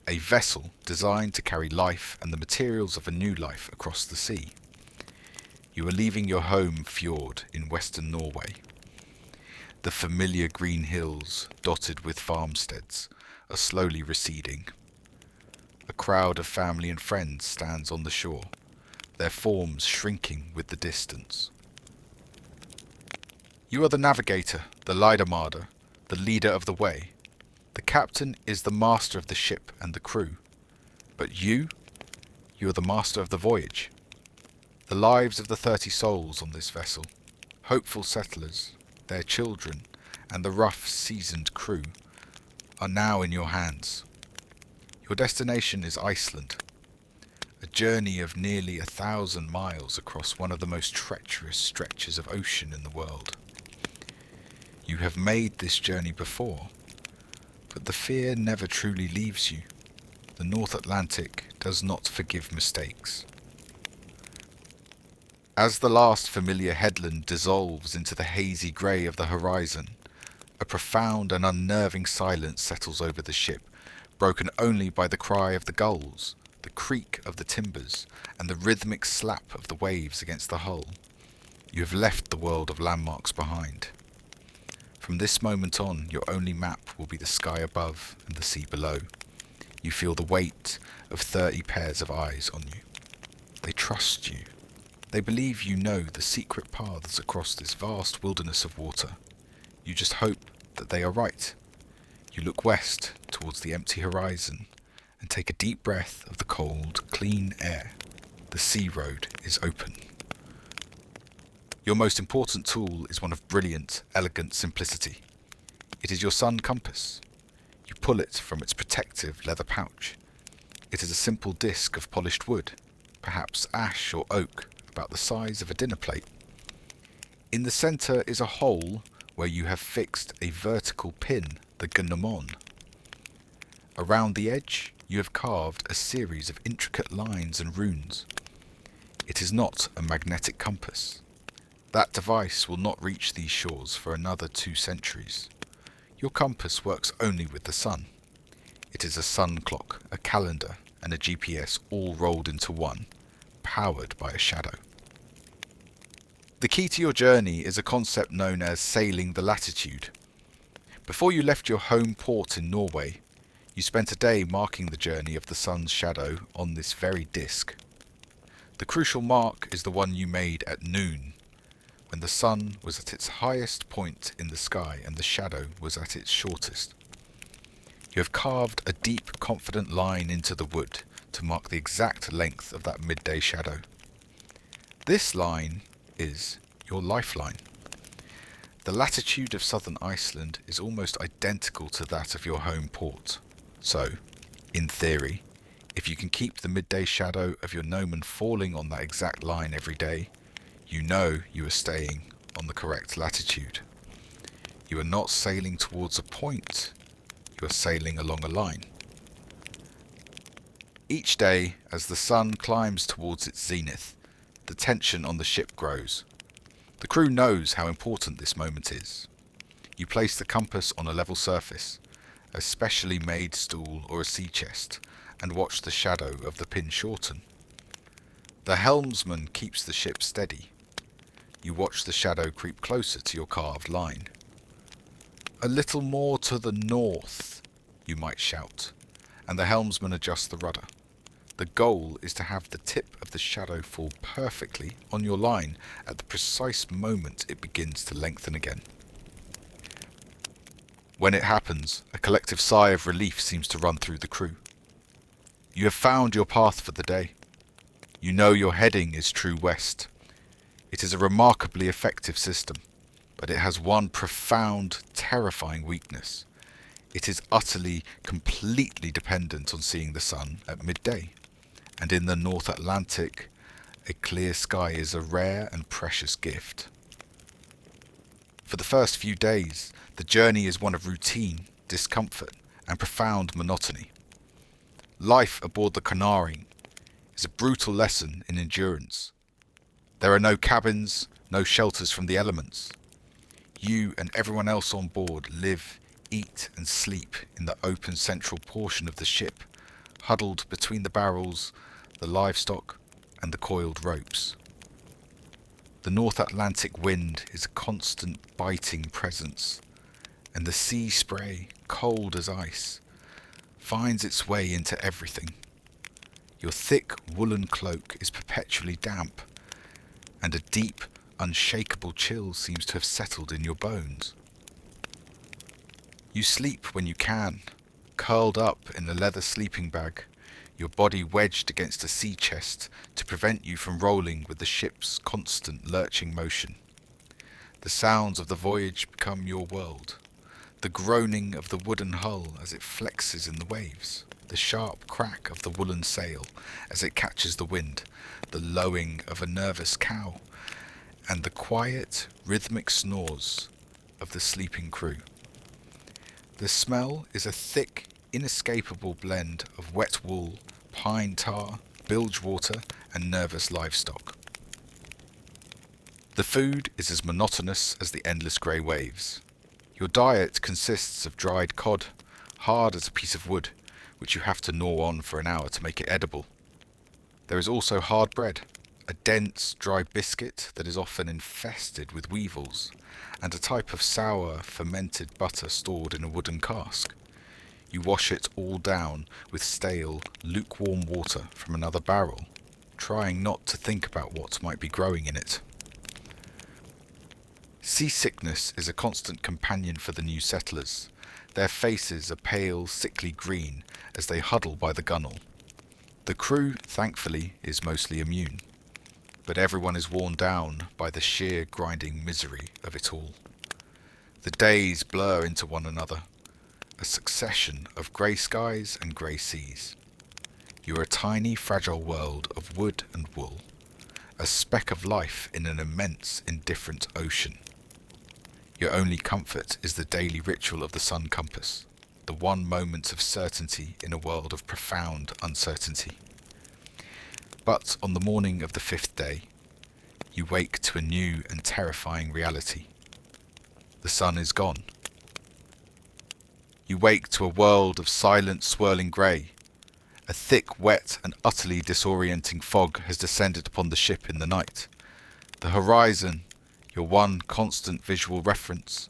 a vessel designed to carry life and the materials of a new life across the sea. You are leaving your home fjord in western Norway. The familiar green hills, dotted with farmsteads, are slowly receding. A crowd of family and friends stands on the shore, their forms shrinking with the distance. You are the navigator, the leiðarmaður, the leader of the way. The captain is the master of the ship and the crew. But you are the master of the voyage. The lives of the 30 souls on this vessel, hopeful settlers, their children, and the rough, seasoned crew, are now in your hands. Your destination is Iceland, a journey of nearly 1,000 miles across one of the most treacherous stretches of ocean in the world. You have made this journey before, but the fear never truly leaves you. The North Atlantic does not forgive mistakes. As the last familiar headland dissolves into the hazy grey of the horizon, a profound and unnerving silence settles over the ship, broken only by the cry of the gulls, the creak of the timbers, and the rhythmic slap of the waves against the hull. You have left the world of landmarks behind. From this moment on, your only map will be the sky above and the sea below. You feel the weight of 30 pairs of eyes on you. They trust you. They believe you know the secret paths across this vast wilderness of water. You just hope that they are right. You look west towards the empty horizon and take a deep breath of the cold, clean air. The sea road is open. Your most important tool is one of brilliant, elegant simplicity. It is your sun compass. You pull it from its protective leather pouch. It is a simple disc of polished wood, perhaps ash or oak, about the size of a dinner plate. In the centre is a hole where you have fixed a vertical pin, the gnomon. Around the edge, you have carved a series of intricate lines and runes. It is not a magnetic compass. That device will not reach these shores for another 2 centuries. Your compass works only with the sun. It is a sun clock, a calendar, and a GPS all rolled into one, powered by a shadow. The key to your journey is a concept known as sailing the latitude. Before you left your home port in Norway, you spent a day marking the journey of the sun's shadow on this very disk. The crucial mark is the one you made at noon, when the sun was at its highest point in the sky and the shadow was at its shortest. You have carved a deep, confident line into the wood to mark the exact length of that midday shadow. This line is your lifeline. The latitude of southern Iceland is almost identical to that of your home port. So, in theory, if you can keep the midday shadow of your gnomon falling on that exact line every day, you know you are staying on the correct latitude. You are not sailing towards a point, you are sailing along a line. Each day, as the sun climbs towards its zenith, the tension on the ship grows. The crew knows how important this moment is. You place the compass on a level surface, a specially made stool or a sea chest, and watch the shadow of the pin shorten. The helmsman keeps the ship steady. You watch the shadow creep closer to your carved line. A little more to the north, you might shout, and the helmsman adjusts the rudder. The goal is to have the tip of the shadow fall perfectly on your line at the precise moment it begins to lengthen again. When it happens, a collective sigh of relief seems to run through the crew. You have found your path for the day. You know your heading is true west. It is a remarkably effective system, but it has one profound, terrifying weakness. It is utterly, completely dependent on seeing the sun at midday. And in the North Atlantic, a clear sky is a rare and precious gift. For the first few days, the journey is one of routine, discomfort, and profound monotony. Life aboard the Crier is a brutal lesson in endurance. There are no cabins, no shelters from the elements. You and everyone else on board live, eat, and sleep in the open central portion of the ship, huddled between the barrels, the livestock, and the coiled ropes. The North Atlantic wind is a constant biting presence, and the sea spray, cold as ice, finds its way into everything. Your thick woolen cloak is perpetually damp, and a deep, unshakable chill seems to have settled in your bones. You sleep when you can, curled up in a leather sleeping bag, your body wedged against a sea chest to prevent you from rolling with the ship's constant lurching motion. The sounds of the voyage become your world. The groaning of the wooden hull as it flexes in the waves, the sharp crack of the woolen sail as it catches the wind, the lowing of a nervous cow, and the quiet, rhythmic snores of the sleeping crew. The smell is a thick, inescapable blend of wet wool, pine tar, bilge water, and nervous livestock. The food is as monotonous as the endless grey waves. Your diet consists of dried cod, hard as a piece of wood, which you have to gnaw on for an hour to make it edible. There is also hard bread, a dense, dry biscuit that is often infested with weevils, and a type of sour, fermented butter stored in a wooden cask. You wash it all down with stale, lukewarm water from another barrel, trying not to think about what might be growing in it. Seasickness is a constant companion for the new settlers. Their faces are pale, sickly green as they huddle by the gunwale. The crew, thankfully, is mostly immune, but everyone is worn down by the sheer grinding misery of it all. The days blur into one another. A a succession of grey skies and grey seas. You are a tiny, fragile world of wood and wool, a speck of life in an immense, indifferent ocean. Your only comfort is the daily ritual of the sun compass, the one moment of certainty in a world of profound uncertainty. But on the morning of the 5th day, you wake to a new and terrifying reality. The sun is gone. You wake to a world of silent, swirling grey. A thick, wet, and utterly disorienting fog has descended upon the ship in the night. The horizon, your one constant visual reference,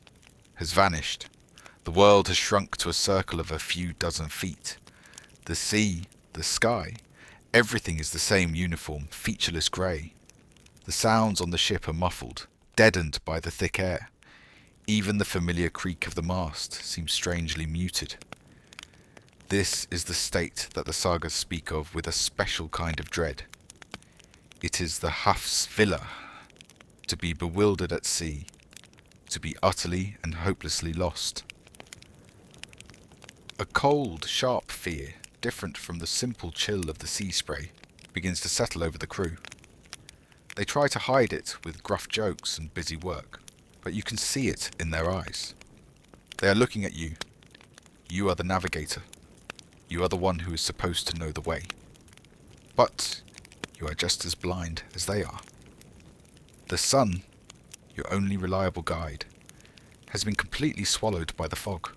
has vanished. The world has shrunk to a circle of a few dozen feet. The sea, the sky, everything is the same uniform, featureless grey. The sounds on the ship are muffled, deadened by the thick air. Even the familiar creak of the mast seems strangely muted. This is the state that the sagas speak of with a special kind of dread. It is the Hafsvilla, to be bewildered at sea, to be utterly and hopelessly lost. A cold, sharp fear, different from the simple chill of the sea spray, begins to settle over the crew. They try to hide it with gruff jokes and busy work, but you can see it in their eyes. They are looking at you. You are the navigator. You are the one who is supposed to know the way. But you are just as blind as they are. The sun, your only reliable guide, has been completely swallowed by the fog.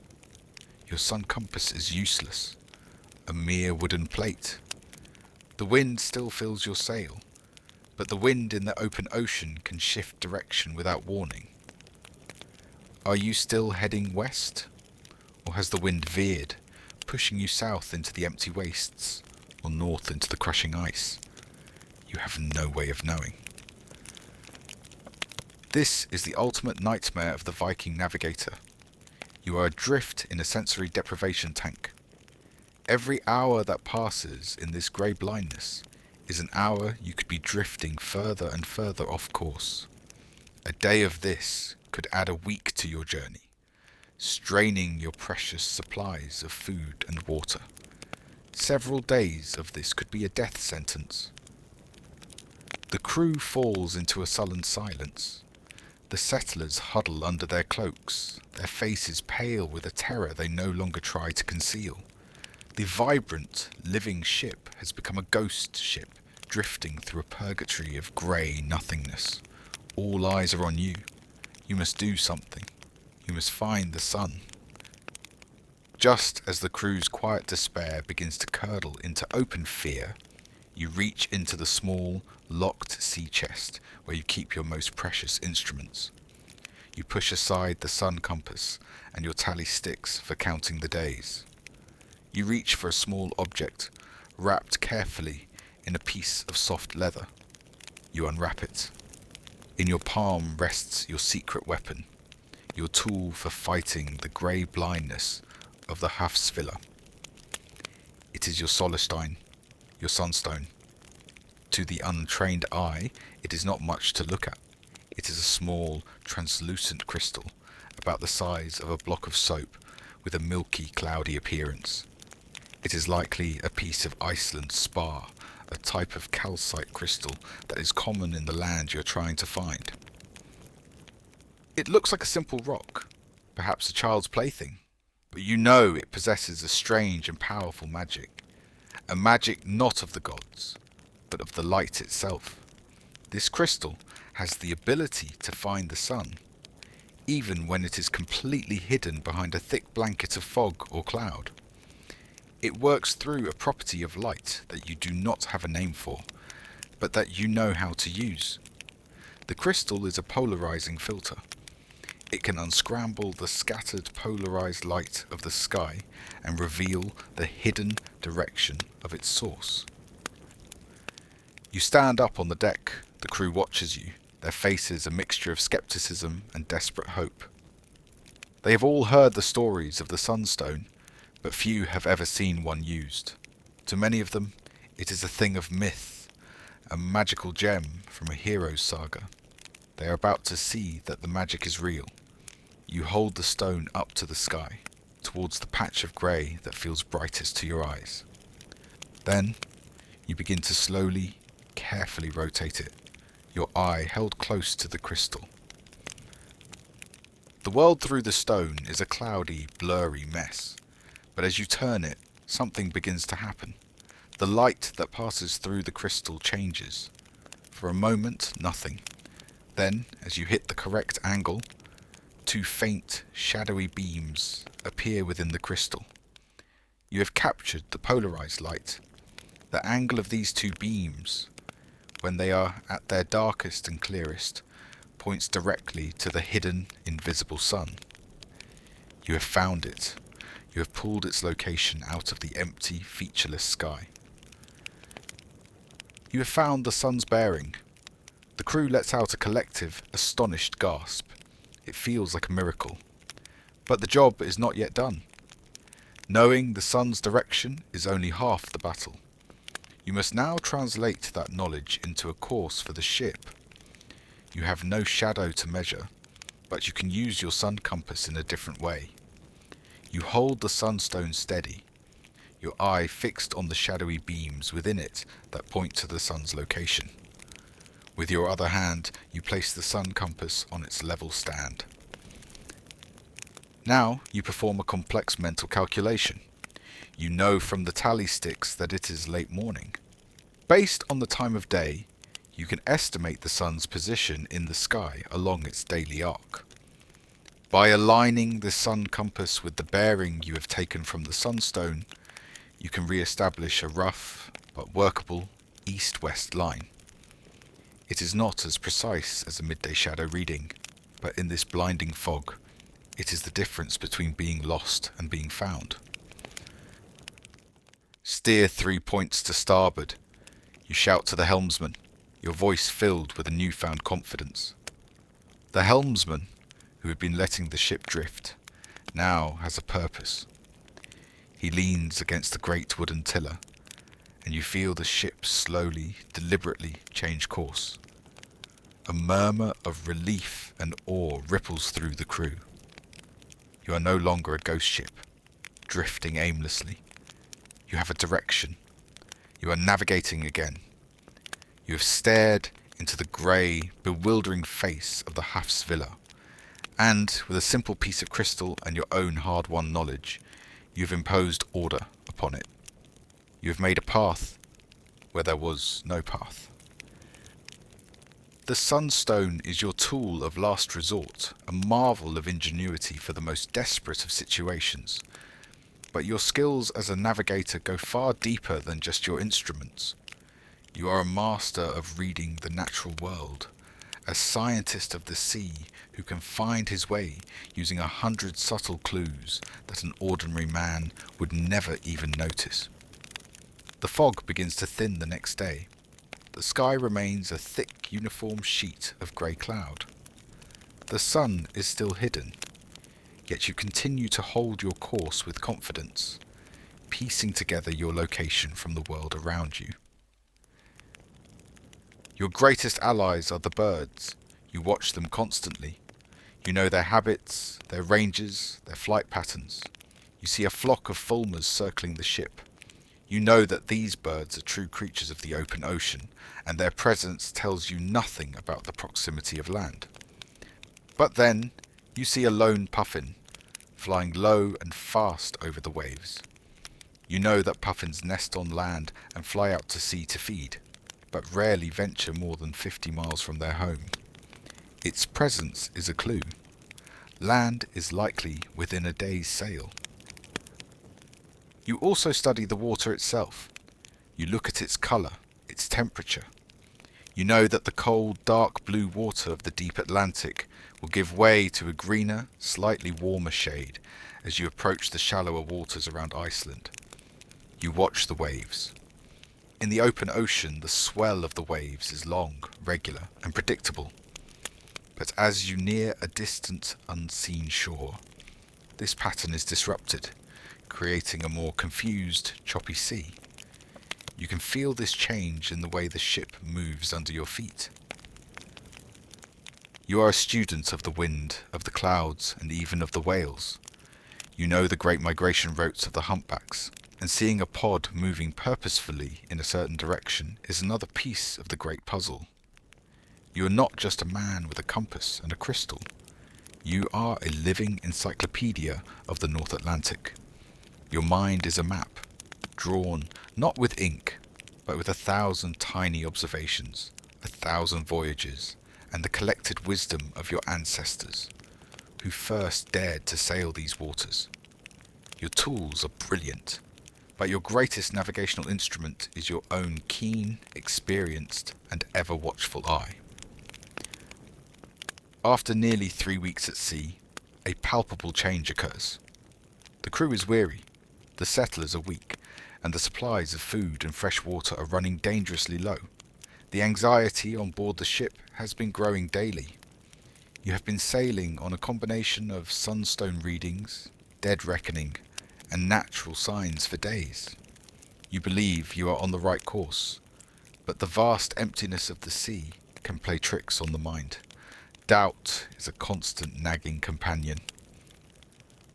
Your sun compass is useless, a mere wooden plate. The wind still fills your sail, but the wind in the open ocean can shift direction without warning. Are you still heading west? Or has the wind veered, pushing you south into the empty wastes, or north into the crushing ice? You have no way of knowing. This is the ultimate nightmare of the Viking navigator. You are adrift in a sensory deprivation tank. Every hour that passes in this grey blindness is an hour you could be drifting further and further off course. A day of this could add a week to your journey, straining your precious supplies of food and water. Several days of this could be a death sentence. The crew falls into a sullen silence. The settlers huddle under their cloaks, their faces pale with a terror they no longer try to conceal. The vibrant, living ship has become a ghost ship, drifting through a purgatory of grey nothingness. All eyes are on you. You must do something. You must find the sun. Just as the crew's quiet despair begins to curdle into open fear, you reach into the small, locked sea chest where you keep your most precious instruments. You push aside the sun compass and your tally sticks for counting the days. You reach for a small object, wrapped carefully in a piece of soft leather. You unwrap it. In your palm rests your secret weapon, your tool for fighting the grey blindness of the Hafsvilla. It is your Solstein, your Sunstone. To the untrained eye, it is not much to look at. It is a small, translucent crystal, about the size of a block of soap, with a milky, cloudy appearance. It is likely a piece of Iceland spar, a type of calcite crystal that is common in the land you are trying to find. It looks like a simple rock, perhaps a child's plaything, but you know it possesses a strange and powerful magic, a magic not of the gods, but of the light itself. This crystal has the ability to find the sun, even when it is completely hidden behind a thick blanket of fog or cloud. It works through a property of light that you do not have a name for, but that you know how to use. The crystal is a polarizing filter. It can unscramble the scattered polarized light of the sky and reveal the hidden direction of its source. You stand up on the deck. The crew watches you, their faces a mixture of skepticism and desperate hope. They have all heard the stories of the Sunstone, but few have ever seen one used. To many of them, it is a thing of myth, a magical gem from a hero's saga. They are about to see that the magic is real. You hold the stone up to the sky, towards the patch of grey that feels brightest to your eyes. Then, you begin to slowly, carefully rotate it, your eye held close to the crystal. The world through the stone is a cloudy, blurry mess, but as you turn it, something begins to happen. The light that passes through the crystal changes. For a moment, nothing. Then, as you hit the correct angle, two faint, shadowy beams appear within the crystal. You have captured the polarized light. The angle of these two beams, when they are at their darkest and clearest, points directly to the hidden, invisible sun. You have found it. You have pulled its location out of the empty, featureless sky. You have found the sun's bearing. The crew lets out a collective, astonished gasp. It feels like a miracle. But the job is not yet done. Knowing the sun's direction is only half the battle. You must now translate that knowledge into a course for the ship. You have no shadow to measure, but you can use your sun compass in a different way. You hold the Sunstone steady, your eye fixed on the shadowy beams within it that point to the sun's location. With your other hand, you place the sun compass on its level stand. Now you perform a complex mental calculation. You know from the tally sticks that it is late morning. Based on the time of day, you can estimate the sun's position in the sky along its daily arc. By aligning the sun compass with the bearing you have taken from the Sunstone, you can re-establish a rough but workable east-west line. It is not as precise as a midday shadow reading, but in this blinding fog, it is the difference between being lost and being found. Steer 3 points to starboard. You shout to the helmsman, your voice filled with a newfound confidence. The helmsman, who had been letting the ship drift, now has a purpose. He leans against the great wooden tiller, and you feel the ship slowly, deliberately change course. A murmur of relief and awe ripples through the crew. You are no longer a ghost ship, drifting aimlessly. You have a direction. You are navigating again. You have stared into the grey, bewildering face of the Hafs Villa, and with a simple piece of crystal and your own hard-won knowledge, you have imposed order upon it. You have made a path where there was no path. The Sunstone is your tool of last resort, a marvel of ingenuity for the most desperate of situations. But your skills as a navigator go far deeper than just your instruments. You are a master of reading the natural world, a scientist of the sea who can find his way using 100 subtle clues that an ordinary man would never even notice. The fog begins to thin the next day. The sky remains a thick, uniform sheet of grey cloud. The sun is still hidden, yet you continue to hold your course with confidence, piecing together your location from the world around you. Your greatest allies are the birds. You watch them constantly. You know their habits, their ranges, their flight patterns. You see a flock of fulmars circling the ship. You know that these birds are true creatures of the open ocean, and their presence tells you nothing about the proximity of land. But then, you see a lone puffin, flying low and fast over the waves. You know that puffins nest on land and fly out to sea to feed, but rarely venture more than 50 miles from their home. Its presence is a clue. Land is likely within a day's sail. You also study the water itself. You look at its colour, its temperature. You know that the cold, dark blue water of the deep Atlantic will give way to a greener, slightly warmer shade as you approach the shallower waters around Iceland. You watch the waves. In the open ocean, the swell of the waves is long, regular, and predictable. But as you near a distant, unseen shore, this pattern is disrupted, creating a more confused, choppy sea. You can feel this change in the way the ship moves under your feet. You are a student of the wind, of the clouds, and even of the whales. You know the great migration routes of the humpbacks, and seeing a pod moving purposefully in a certain direction is another piece of the great puzzle. You are not just a man with a compass and a crystal. You are a living encyclopedia of the North Atlantic. Your mind is a map, drawn not with ink, but with 1,000 tiny observations, 1,000 voyages, and the collected wisdom of your ancestors, who first dared to sail these waters. Your tools are brilliant, but your greatest navigational instrument is your own keen, experienced, and ever-watchful eye. After nearly 3 weeks at sea, a palpable change occurs. The crew is weary, the settlers are weak, and the supplies of food and fresh water are running dangerously low. The anxiety on board the ship has been growing daily. You have been sailing on a combination of Sunstone readings, dead reckoning, and natural signs for days. You believe you are on the right course, but the vast emptiness of the sea can play tricks on the mind. Doubt is a constant nagging companion.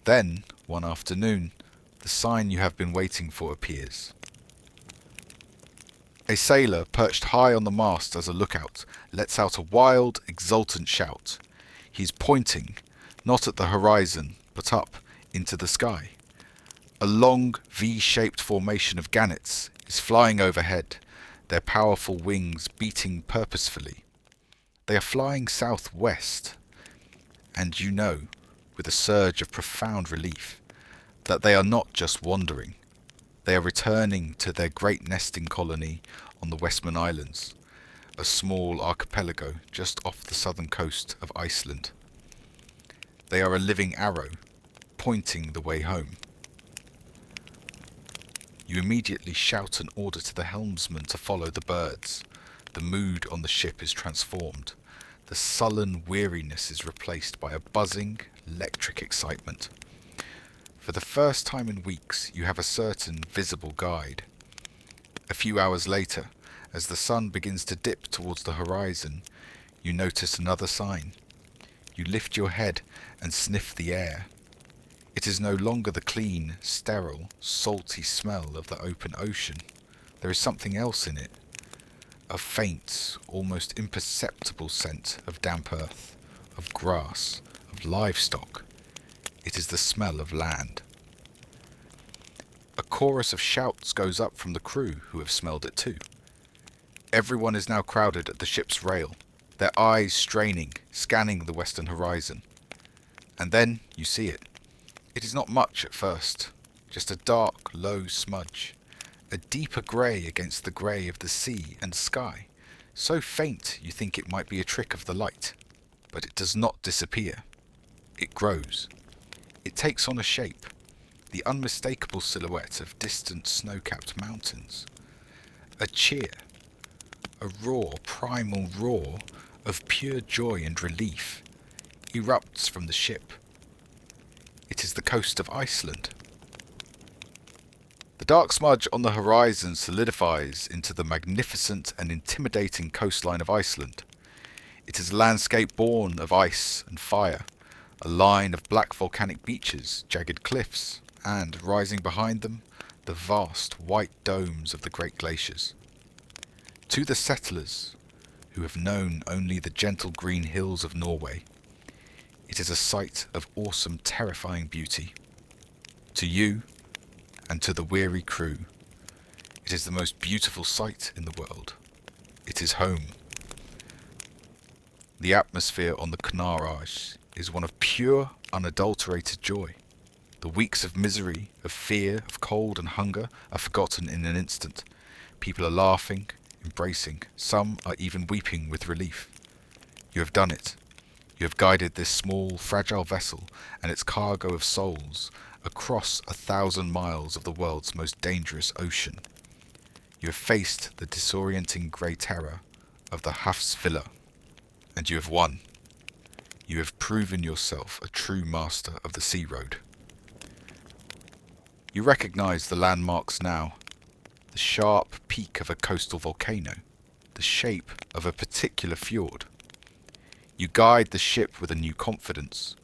Then, one afternoon, the sign you have been waiting for appears. A sailor, perched high on the mast as a lookout, lets out a wild, exultant shout. He is pointing, not at the horizon, but up into the sky. A long, V-shaped formation of gannets is flying overhead, their powerful wings beating purposefully. They are flying southwest, and you know, with a surge of profound relief, that they are not just wandering. They are returning to their great nesting colony on the Westman Islands, a small archipelago just off the southern coast of Iceland. They are a living arrow, pointing the way home. You immediately shout an order to the helmsman to follow the birds. The mood on the ship is transformed. The sullen weariness is replaced by a buzzing, electric excitement. For the first time in weeks, you have a certain visible guide. A few hours later, as the sun begins to dip towards the horizon, you notice another sign. You lift your head and sniff the air. It is no longer the clean, sterile, salty smell of the open ocean. There is something else in it. A faint, almost imperceptible scent of damp earth, of grass, of livestock. It is the smell of land. A chorus of shouts goes up from the crew who have smelled it too. Everyone is now crowded at the ship's rail, their eyes straining, scanning the western horizon. And then you see it. It is not much at first, just a dark, low smudge, a deeper grey against the grey of the sea and sky, so faint you think it might be a trick of the light. But it does not disappear. It grows. It takes on a shape, the unmistakable silhouette of distant snow-capped mountains. A cheer, a raw, primal roar of pure joy and relief, erupts from the ship. It is the coast of Iceland. The dark smudge on the horizon solidifies into the magnificent and intimidating coastline of Iceland. It is a landscape born of ice and fire, a line of black volcanic beaches, jagged cliffs, and, rising behind them, the vast white domes of the great glaciers. To the settlers, who have known only the gentle green hills of Norway, it is a sight of awesome, terrifying beauty. To you, and to the weary crew, it is the most beautiful sight in the world. It is home. The atmosphere on the Knarraj is one of pure, unadulterated joy. The weeks of misery, of fear, of cold and hunger are forgotten in an instant. People are laughing, embracing, some are even weeping with relief. You have done it. You have guided this small, fragile vessel and its cargo of souls across 1,000 miles of the world's most dangerous ocean. You have faced the disorienting grey terror of the Hafsvilla, and you have won. You have proven yourself a true master of the sea road. You recognize the landmarks now, the sharp peak of a coastal volcano, the shape of a particular fjord. You guide the ship with a new confidence,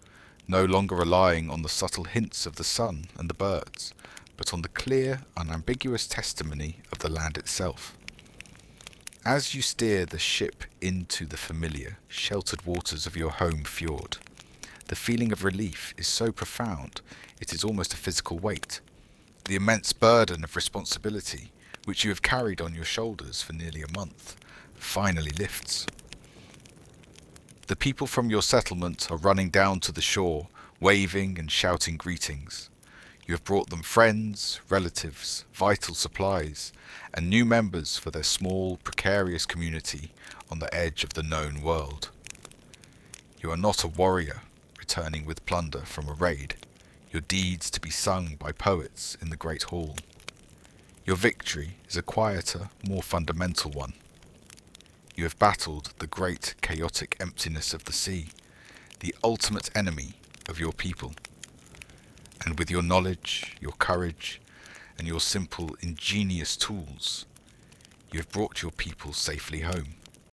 no longer relying on the subtle hints of the sun and the birds, but on the clear, unambiguous testimony of the land itself. As you steer the ship into the familiar, sheltered waters of your home fjord, the feeling of relief is so profound it is almost a physical weight. The immense burden of responsibility, which you have carried on your shoulders for nearly a month, finally lifts. The people from your settlement are running down to the shore, waving and shouting greetings. You have brought them friends, relatives, vital supplies, and new members for their small, precarious community on the edge of the known world. You are not a warrior returning with plunder from a raid, your deeds to be sung by poets in the great hall. Your victory is a quieter, more fundamental one. You have battled the great chaotic emptiness of the sea, the ultimate enemy of your people. And with your knowledge, your courage, and your simple, ingenious tools, you have brought your people safely home.